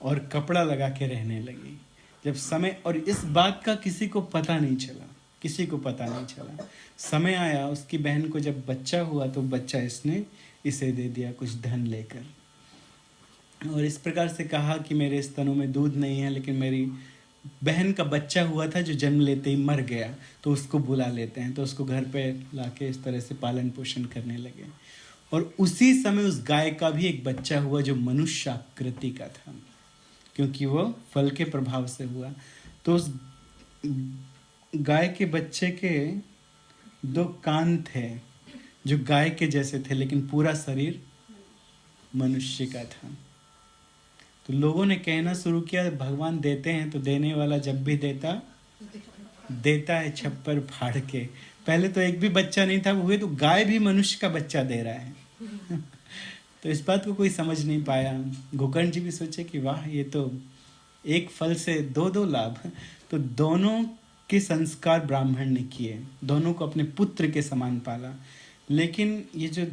और कपड़ा लगा के रहने लगी। जब समय, और इस बात का किसी को पता नहीं चला, किसी को पता नहीं चला। समय आया उसकी बहन को जब बच्चा हुआ तो बच्चा इसने इसे दे दिया कुछ धन लेकर, और इस प्रकार से कहा कि मेरे स्तनों में दूध नहीं है, लेकिन मेरी बहन का बच्चा हुआ था जो जन्म लेते ही मर गया, तो उसको बुला लेते हैं। तो उसको घर पे लाके इस तरह से पालन पोषण करने लगे, और उसी समय उस गाय का भी एक बच्चा हुआ जो मनुष्य आकृति का था, क्योंकि वो फल के प्रभाव से हुआ। तो उस गाय के बच्चे के 2 कान थे जो गाय के जैसे थे, लेकिन पूरा शरीर मनुष्य का था। तो लोगों ने कहना शुरू किया भगवान देते हैं तो देने वाला जब भी देता है छप्पर फाड़ के। पहले तो एक भी बच्चा नहीं था हुए, तो गाय भी मनुष्य का बच्चा दे रहा है। तो इस बात को कोई समझ नहीं पाया। गोकर्ण जी भी सोचे कि वाह, ये तो एक फल से 2 लाभ। तो दोनों के संस्कार ब्राह्मण ने किए, दोनों को अपने पुत्र के समान पाला। लेकिन ये जो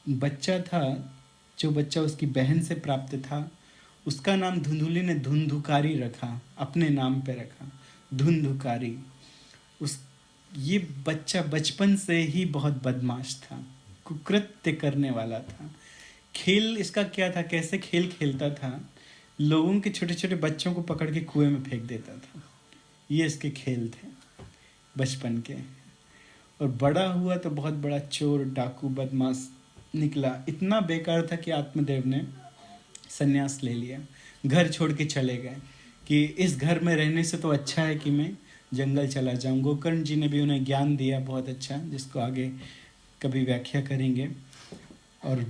बच्चा था, जो बच्चा उसकी बहन से प्राप्त था, उसका नाम धुंधुली ने धुंधुकारी रखा, अपने नाम पे रखा, धुंधुकारी। ये बच्चा बचपन से ही बहुत बदमाश था, कुकृत्य करने वाला था। खेल इसका क्या था, कैसे खेल खेलता था, लोगों के छोटे छोटे बच्चों को पकड़ के कुएं में फेंक देता था। ये इसके खेल थे बचपन के। और बड़ा हुआ तो बहुत बड़ा चोर, डाकू, बदमाश निकला। इतना बेकार था कि आत्मदेव ने संन्यास ले लिया, घर छोड़ के चले गए कि इस घर में रहने से तो अच्छा है कि मैं जंगल चला जाऊं। गोकर्ण जी ने भी उन्हें ज्ञान दिया बहुत अच्छा, जिसको आगे कभी व्याख्या करेंगे। और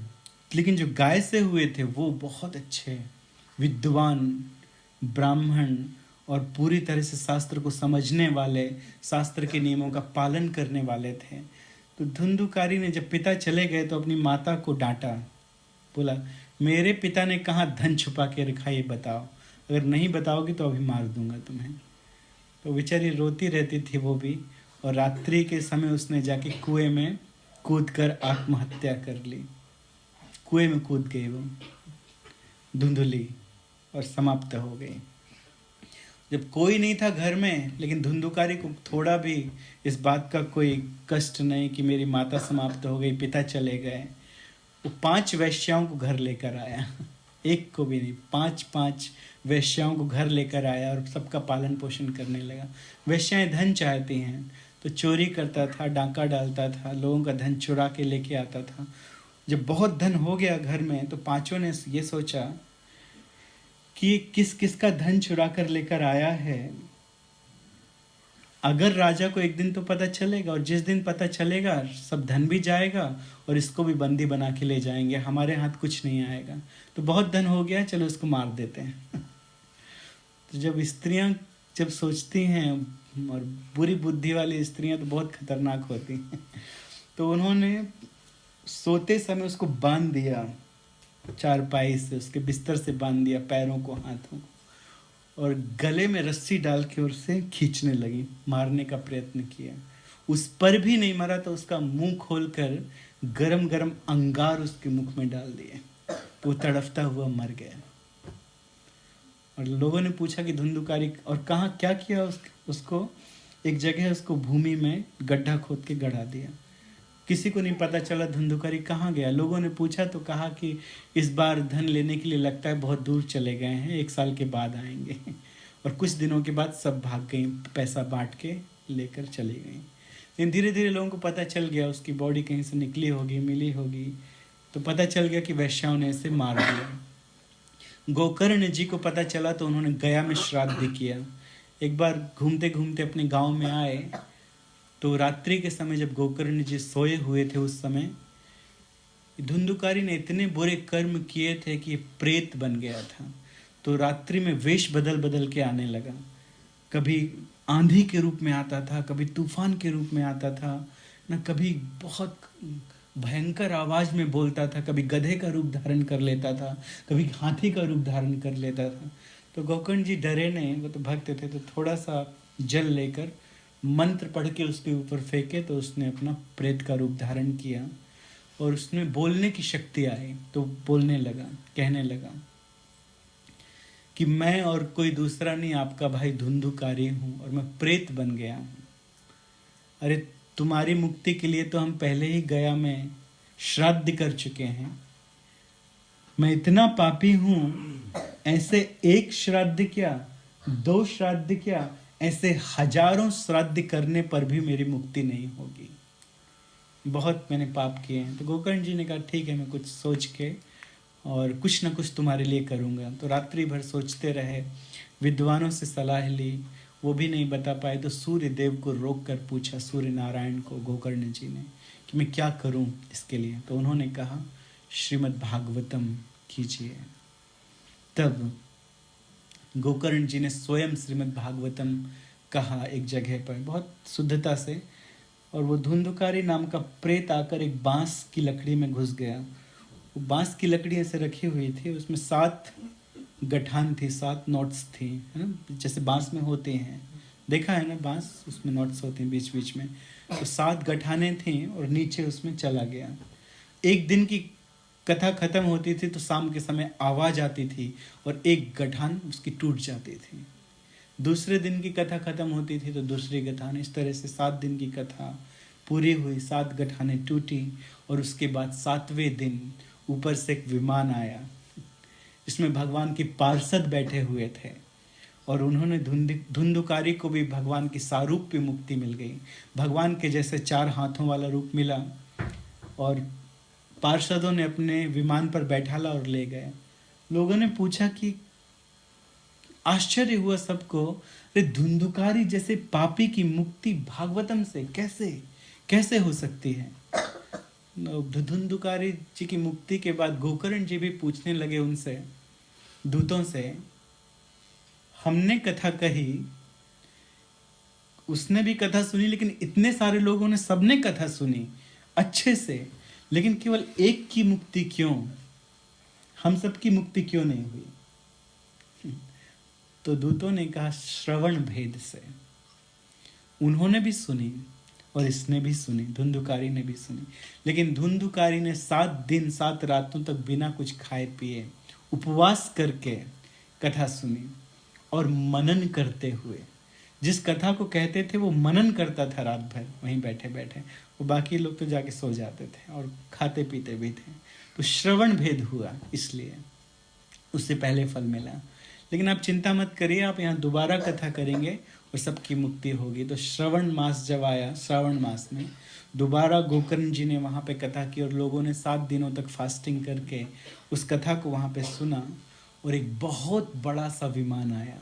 लेकिन जो गाय से हुए थे वो बहुत अच्छे विद्वान ब्राह्मण और पूरी तरह से शास्त्र को समझने वाले, शास्त्र के नियमों का पालन करने वाले थे। तो धुंधुकारी ने जब पिता चले गए तो अपनी माता को डांटा, बोला मेरे पिता ने कहाँ धन छुपा के रखा, ये बताओ, अगर नहीं बताओगी तो अभी मार दूंगा तुम्हें। तो बेचारी रोती रहती थी वो भी। और रात्रि के समय उसने जाके कुएं में कूद कर आत्महत्या कर ली। कुएं में कूद गई वो धुंधुली और समाप्त हो गई। जब कोई नहीं था घर में, लेकिन धुंधुकारी को थोड़ा भी इस बात का कोई कष्ट नहीं कि मेरी माता समाप्त हो गई, पिता चले गए। वो 5 वैश्याओं को घर लेकर आया, एक को भी नहीं, 5 वैश्याओं को घर लेकर आया और सबका पालन पोषण करने लगा। वैश्याएं धन चाहती हैं तो चोरी करता था, डांका डालता था, लोगों का धन चुरा के लेके आता था। जब बहुत धन हो गया घर में तो 5 ने ये सोचा कि किस किस का धन चुरा कर लेकर आया है। अगर राजा को एक दिन तो पता चलेगा, और जिस दिन पता चलेगा सब धन भी जाएगा और इसको भी बंदी बना के ले जाएंगे, हमारे हाथ कुछ नहीं आएगा। तो बहुत धन हो गया, चलो इसको मार देते हैं। तो जब स्त्रियां जब सोचती हैं, और बुरी बुद्धि वाली स्त्रियां तो बहुत खतरनाक होती हैं, तो उन्होंने सोते समय उसको बांध दिया, चारपाई से उसके बिस्तर से बांध दिया, पैरों को, हाथों को, और गले में रस्सी डाल के उससे खींचने लगी, मारने का प्रयत्न किया। उस पर भी नहीं मरा तो उसका मुंह खोलकर गरम गरम अंगार उसके मुख में डाल दिए, वो तड़फता हुआ मर गया। और लोगों ने पूछा कि धुंधुकारी, और कहाँ क्या किया उसको, एक जगह उसको भूमि में गड्ढा खोद के गड़ा दिया। किसी को नहीं पता चला धुंधुकारी कहाँ गया। लोगों ने पूछा तो कहा कि इस बार धन लेने के लिए लगता है बहुत दूर चले गए हैं, 1 साल के बाद आएंगे। और कुछ दिनों के बाद सब भाग गई, पैसा बांट के लेकर चली गई। लेकिन धीरे धीरे लोगों को पता चल गया, उसकी बॉडी कहीं से निकली होगी, मिली होगी, तो पता चल गया कि वैश्याओं ने इसे मार दिया। गोकर्ण जी को पता चला तो उन्होंने गया में श्राद्ध किया। एक बार घूमते घूमते अपने गांव में आए तो रात्रि के समय जब गोकर्ण जी सोए हुए थे, उस समय धुंधुकारी ने इतने बुरे कर्म किए थे कि प्रेत बन गया था। तो रात्रि में वेश बदल बदल के आने लगा, कभी आंधी के रूप में आता था, कभी तूफान के रूप में आता था न, कभी बहुत भयंकर आवाज में बोलता था, कभी गधे का रूप धारण कर लेता था, कभी हाथी का रूप धारण कर लेता था। तो गोकर्ण जी डरे नहीं, वो तो भक्त थे, तो थोड़ा सा जल लेकर मंत्र पढ़ के उसके ऊपर फेंके तो उसने अपना प्रेत का रूप धारण किया और उसमें बोलने की शक्ति आई। तो बोलने लगा, कहने लगा कि मैं और कोई दूसरा नहीं, आपका भाई धुंधुकारी हूँ और मैं प्रेत बन गया हूँ। अरे तुम्हारी मुक्ति के लिए तो हम पहले ही गया में श्राद्ध कर चुके हैं। मैं इतना पापी हूँ, ऐसे 1 श्राद्ध क्या, 2 श्राद्ध क्या, ऐसे हजारों श्राद्ध करने पर भी मेरी मुक्ति नहीं होगी। बहुत मैंने पाप किए हैं। तो गोकर्ण जी ने कहा ठीक है, मैं कुछ सोच के और कुछ ना कुछ तुम्हारे लिए करूँगा। तो रात्रि भर सोचते रहे, विद्वानों से सलाह ली, वो भी नहीं बता पाए। तो सूर्य देव को रोक कर पूछा, सूर्य नारायण को, गोकर्ण जी ने, कि मैं क्या करूं इसके लिए। तो उन्होंने कहा श्रीमद् भागवतम कीजिए। तब गोकर्ण जी ने स्वयं श्रीमद् भागवतम कहा एक जगह पर बहुत शुद्धता से, और वो धुंधुकारी नाम का प्रेत आकर एक बांस की लकड़ी में घुस गया। वो बांस की लकड़ी ऐसे रखी हुई थी, उसमें 7 गठान थी, 7 नोट्स थी, है ना, जैसे बांस में होते हैं, देखा है ना बांस, उसमें नोट्स होते हैं बीच बीच में। तो 7 गठाने थी और नीचे उसमें चला गया। एक दिन की कथा खत्म होती थी तो शाम के समय आवाज आती थी और एक गठान उसकी टूट जाती थी। दूसरे दिन की कथा खत्म होती थी तो दूसरी गठान, इस तरह से 7 दिन की कथा पूरी हुई, 7 गठानें टूटी और उसके बाद 7वें दिन ऊपर से एक विमान आया जिसमें भगवान के पार्षद बैठे हुए थे और उन्होंने धुंधुकारी को भी भगवान की सारूप्य मुक्ति मिल गई, भगवान के जैसे 4 हाथों वाला रूप मिला और पार्षदों ने अपने विमान पर बैठाला और ले गए। लोगों ने पूछा कि आश्चर्य हुआ सबको, अरे धुंधुकारी जैसे पापी की मुक्ति भागवतम से कैसे हो सकती है। धुंधुकारी जी की मुक्ति के बाद गोकर्ण जी भी पूछने लगे उनसे, दूतों से, हमने कथा कही, उसने भी कथा सुनी, लेकिन इतने सारे लोगों ने सबने कथा सुनी अच्छे से, लेकिन केवल एक की मुक्ति क्यों, हम सबकी मुक्ति क्यों नहीं हुई। तो दूतों ने कहा श्रवण भेद से। उन्होंने भी सुनी और इसने भी सुनी, धुंधुकारी ने भी सुनी, लेकिन धुंधुकारी ने 7 दिन 7 रातों तक बिना कुछ खाए पिए उपवास करके कथा सुनी और मनन करते हुए, जिस कथा को कहते थे वो मनन करता था रात भर वहीं बैठे बैठे, वो बाकी लोग तो जाके सो जाते थे और खाते पीते भी थे। तो श्रवण भेद हुआ, इसलिए उससे पहले फल मिला। लेकिन आप चिंता मत करिए, आप यहाँ दोबारा कथा करेंगे और सबकी मुक्ति होगी। तो श्रवण मास जब आया, श्रावण मास में दोबारा गोकर्ण जी ने वहाँ पे कथा की और लोगों ने 7 दिनों तक फास्टिंग करके उस कथा को वहाँ पे सुना और एक बहुत बड़ा सा विमान आया,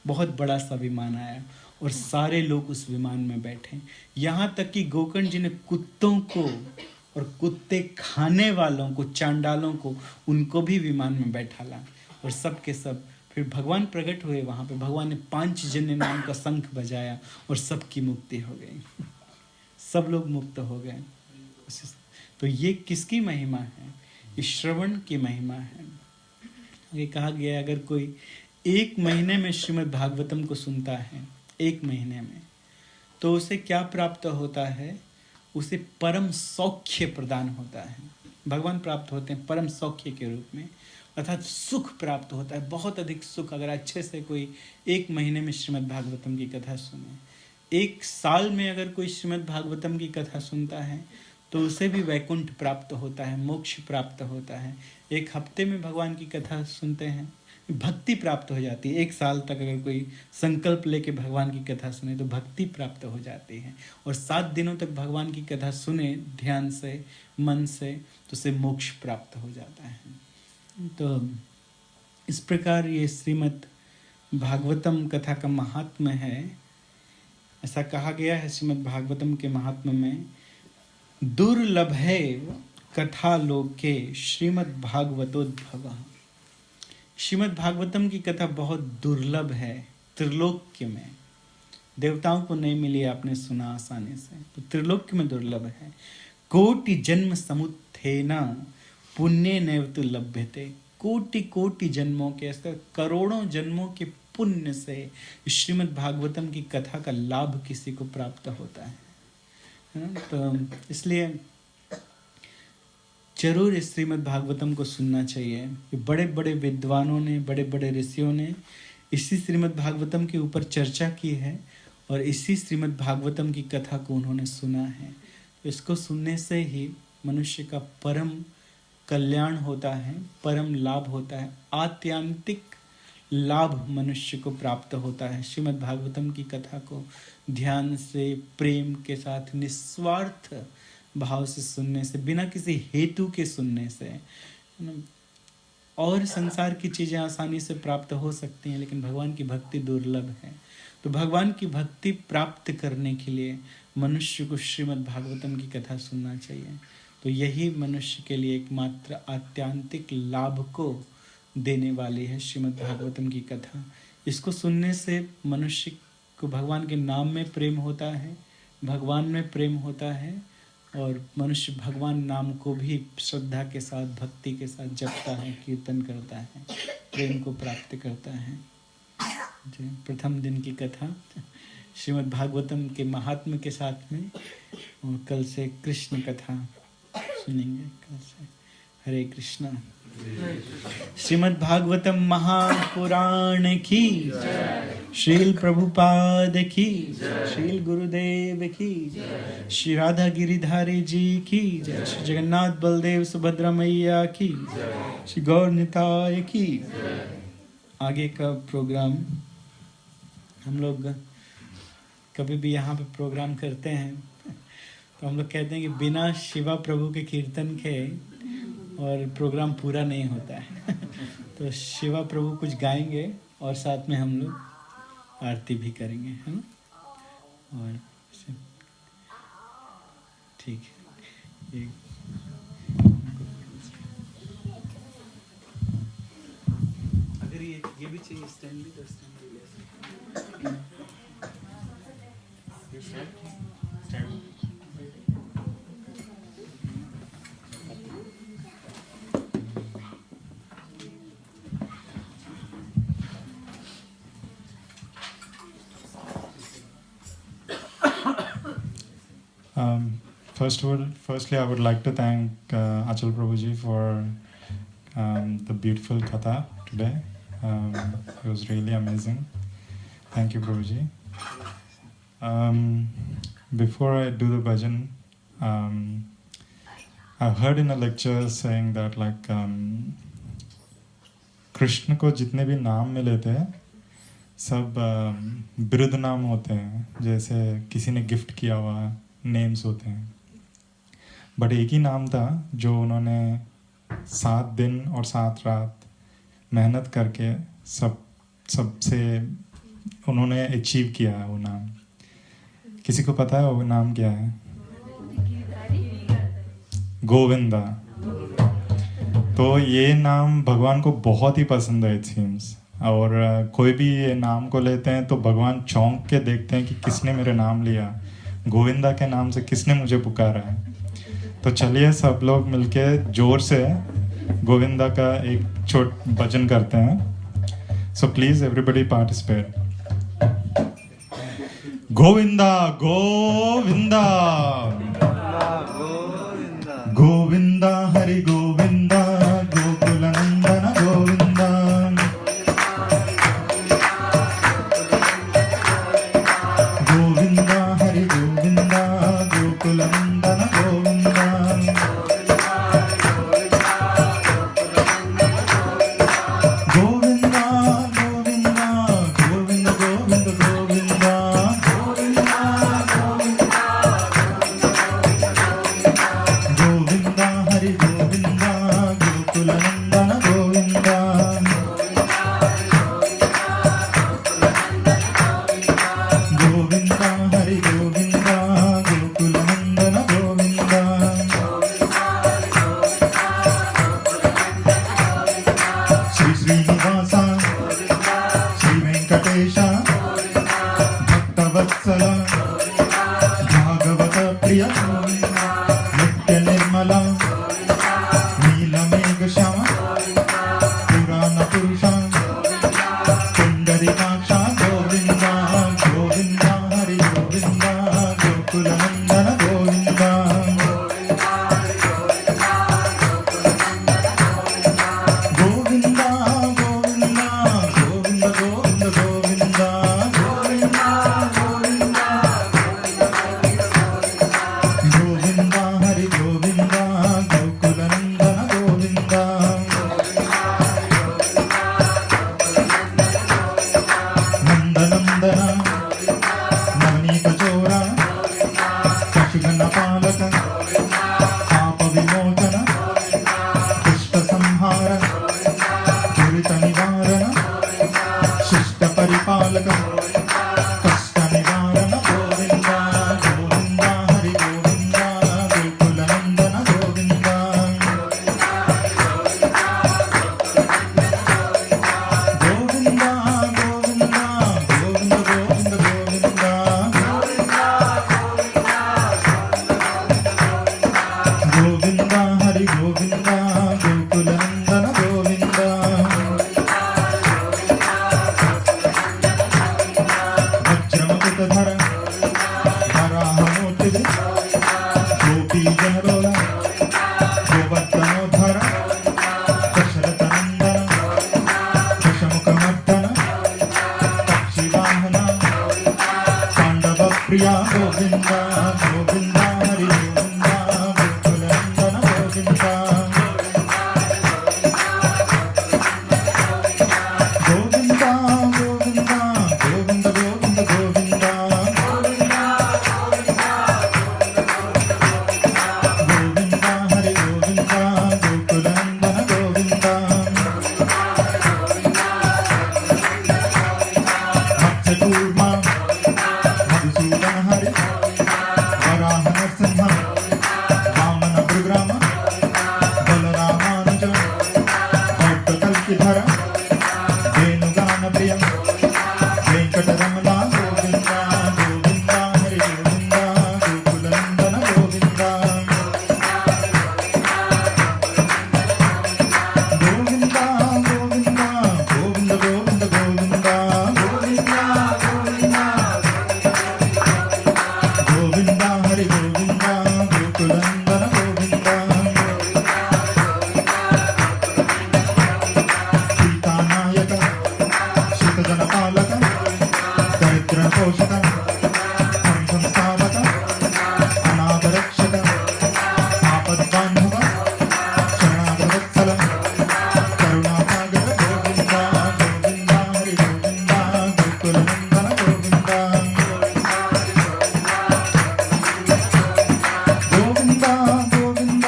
बहुत बड़ा सा विमान आया और सारे लोग उस विमान में बैठे। यहाँ तक कि गोकर्ण जी ने कुत्तों को और कुत्ते खाने वालों को, चांडालों को, उनको भी विमान में बैठाला और सब के सब फिर भगवान प्रकट हुए वहाँ पे। भगवान ने पांचजन्य नाम का शंख बजाया और सबकी मुक्ति हो गई, सब लोग मुक्त हो गए। तो ये किसकी महिमा है? ये श्रवण की महिमा है। ये कहा गया अगर कोई 1 महीने में श्रीमद् भागवतम को सुनता है, 1 महीने में, तो उसे क्या प्राप्त होता है? उसे परम सौख्य प्रदान होता है। भगवान प्राप्त होते हैं परम सौख्य के रूप में, अर्थात सुख प्राप्त होता है, बहुत अधिक सुख। अगर अच्छे से कोई 1 महीने में श्रीमद् भागवतम की कथा सुने, 1 साल में अगर कोई श्रीमद् भागवतम की कथा सुनता है तो उसे भी वैकुंठ प्राप्त होता है, मोक्ष प्राप्त होता है। 1 हफ्ते में भगवान की कथा सुनते हैं, भक्ति प्राप्त हो जाती है। 1 साल तक अगर कोई संकल्प लेके भगवान की कथा सुने तो भक्ति प्राप्त हो जाती है। और 7 दिनों तक भगवान की कथा सुने ध्यान से, मन से, तो उसे मोक्ष प्राप्त हो जाता है। तो इस प्रकार ये श्रीमद् भागवतम कथा का महात्म्य है। ऐसा कहा गया है श्रीमद् भागवतम के महात्म्य में, दुर्लभैव कथा लोके श्रीमद् भागवतोद्भवः। श्रीमद् भागवतम की कथा बहुत दुर्लभ है त्रिलोक्य में, देवताओं को नहीं मिली, आपने सुना आसानी से, तो त्रिलोक्य में दुर्लभ है। कोटि जन्म समुत्थेन पुण्य नैव लभ्यते। कोटि कोटि जन्मों के, ऐसे करोड़ों जन्मों के पुण्य से श्रीमद् भागवतम की कथा का लाभ किसी को प्राप्त होता है। तो इसलिए जरूर इस श्रीमद् भागवतम को सुनना चाहिए। बड़े बड़े विद्वानों ने, बड़े बड़े ऋषियों ने इसी श्रीमद् भागवतम के ऊपर चर्चा की है और इसी श्रीमद् भागवतम की कथा को उन्होंने सुना है। तो इसको सुनने से ही मनुष्य का परम कल्याण होता है, परम लाभ होता है, आत्यांतिक लाभ मनुष्य को प्राप्त होता है। श्रीमद् भागवतम की कथा को ध्यान से, प्रेम के साथ, निस्वार्थ भाव से सुनने से, बिना किसी हेतु के सुनने से। और संसार की चीज़ें आसानी से प्राप्त हो सकती हैं, लेकिन भगवान की भक्ति दुर्लभ है। तो भगवान की भक्ति प्राप्त करने के लिए मनुष्य को श्रीमद् भागवतम की कथा सुनना चाहिए। तो यही मनुष्य के लिए एकमात्र आत्यांतिक लाभ को देने वाली है श्रीमद् भागवतम की कथा। इसको सुनने से मनुष्य को भगवान के नाम में प्रेम होता है, भगवान में प्रेम होता है, और मनुष्य भगवान नाम को भी श्रद्धा के साथ, भक्ति के साथ जपता है, कीर्तन करता है, प्रेम को प्राप्त करता है। प्रथम दिन की कथा श्रीमद् भागवतम के महात्म्य के साथ में, और कल से कृष्ण कथा सुनेंगे। कल से हरे कृष्णा। श्रीमद् भागवतम महापुराण की, श्रील प्रभुपाद की, श्रील गुरुदेव की, श्री राधा गिरिधारी जी की जय, श्री जगन्नाथ बलदेव सुभद्रा मैया की, श्री गौर निताय की। आगे का प्रोग्राम हम लोग कभी भी यहाँ पे प्रोग्राम करते हैं तो हम लोग कहते हैं कि बिना शिवा प्रभु के कीर्तन के और प्रोग्राम पूरा नहीं होता है। तो शिवा प्रभु कुछ गाएंगे और साथ में हम लोग आरती भी करेंगे, है ना। और ठीक है, अगर ये भी चाहिए स्टैंड भी तो स्टैंड भी ले सकते हैं। Firstly, I would like to thank Achal Prabhuji for the beautiful katha today. It was really amazing. Thank you, Prabhuji. Before I do the bhajan, I heard in a lecture saying that Krishna को जितने भी नाम मिले थे सब बिरुद नाम होते हैं, जैसे किसी ने गिफ्ट किया हुआ नेम्स होते हैं। बट एक ही नाम था जो उन्होंने 7 दिन और 7 रात मेहनत करके सबसे उन्होंने अचीव किया है वो नाम। किसी को पता है वो नाम क्या है? गोविंदा। तो ये नाम भगवान को बहुत ही पसंद है इट सीम्स, और कोई भी ये नाम को लेते हैं तो भगवान चौंक के देखते हैं कि किसने मेरे नाम लिया, गोविंदा के नाम से किसने मुझे पुकारा है। तो चलिए सब लोग मिलके जोर से गोविंदा का एक छोट भजन करते हैं। So please everybody participate. Govinda Govinda Govinda Hari Govinda Gokul Nandan Govinda Govinda Hari Govinda Gokul Nandan Govinda Govinda Govinda Govind Govind Govinda Govinda Govinda Govind Govind Hari Govind Gokulnandan Govind Govind Govind Govind Govind Govind Govind Hari Govind Gokulnandan Govind Matsyakurma Madhusudan Hari Varaha Narasimha Vamana Bhrigurama Balaramanuja Kalkidhara वेणुगान प्रिय वेंकटरमणा गोविंद गोविंद हरि गोविंद गोकुलनंदन गोविंद गोविंद गोविंद गोविंद गोविंद गोविंद गोविंद हरि गोविंद गोकुलनंदन गोविंद सीतानायक शीतजनपालक दरिद्रपोषक संस्थापक अनाथरक्षक आपद्बान्धव शरणागतवत्सल करुणासागर गोविंद गोविंद हरि गोविंद गोकुलनंदन गोविंद गोविंद गोविंद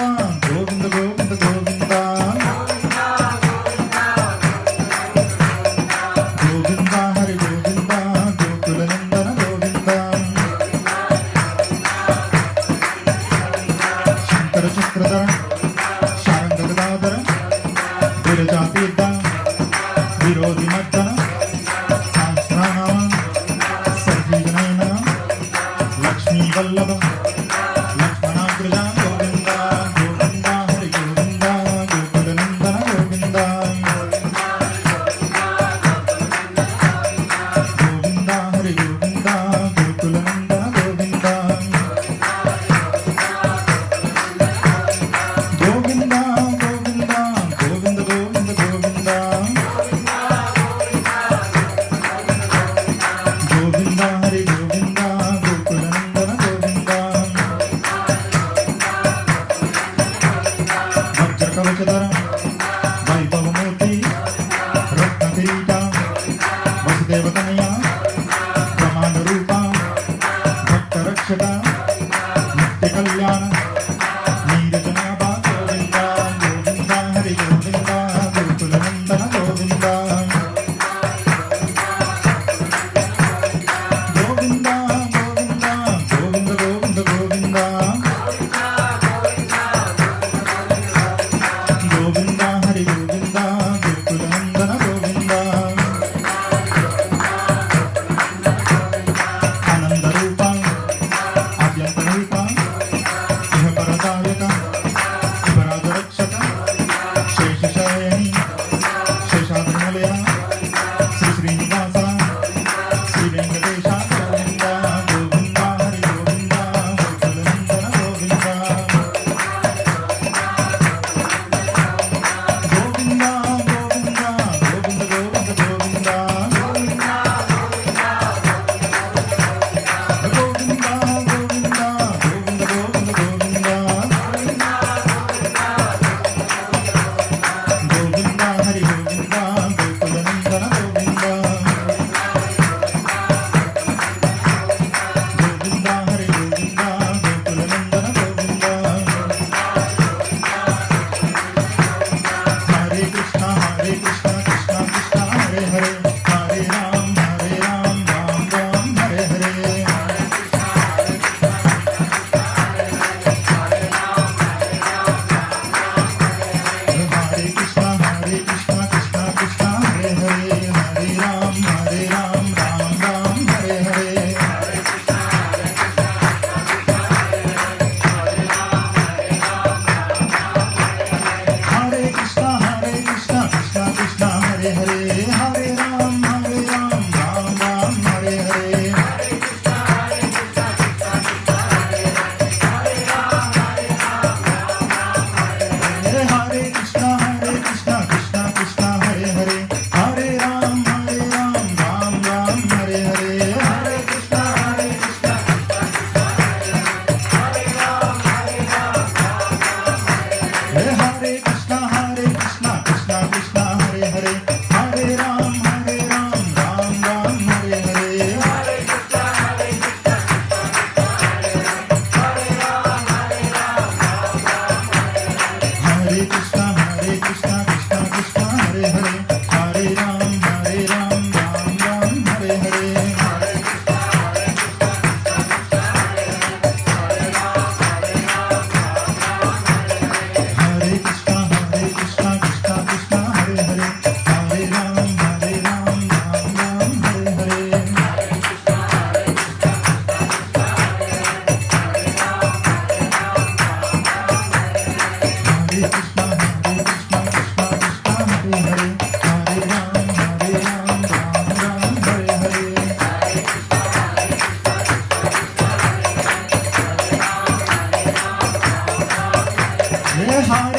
गोविंद गोविंद गोविंद गोविंद हरि गोविंद गोकुलनंदन गोविंद शंकर चक्रधर शारंग गदाधर विरजातीर्थ विरोधि मर्दन सहस्रनाम सर्वजनैन लक्ष्मी वल्लभ लक्ष्मणाग्रजा गोविंद गोविंद हरि गोविंद गोकुलनंदन गोविंद गोविंद हरि गोविंद गोकुलनंदन गोविंद गोविंद गोविंद गोविंद गोविंद गोविंद गोविंद हरि गोविंद गोकुलनंदन गोविंद वज्रकवचधर वैभवमूर्ति रत्नकिरीटा वसुदेवतनया ब्रह्माण्डरूपा भक्तरक्षका नित्यकल्याण नीरजनाभा गोविंद गोविंद हरि गोविंद गोकुलनंदन गोविंद गोविंद गोविंद गोविंद गोविंद गोविंद गोविंद हरि गोविंद गोकुलनंदन गोविंद आनंदरूपा आद्यंतरूपा हर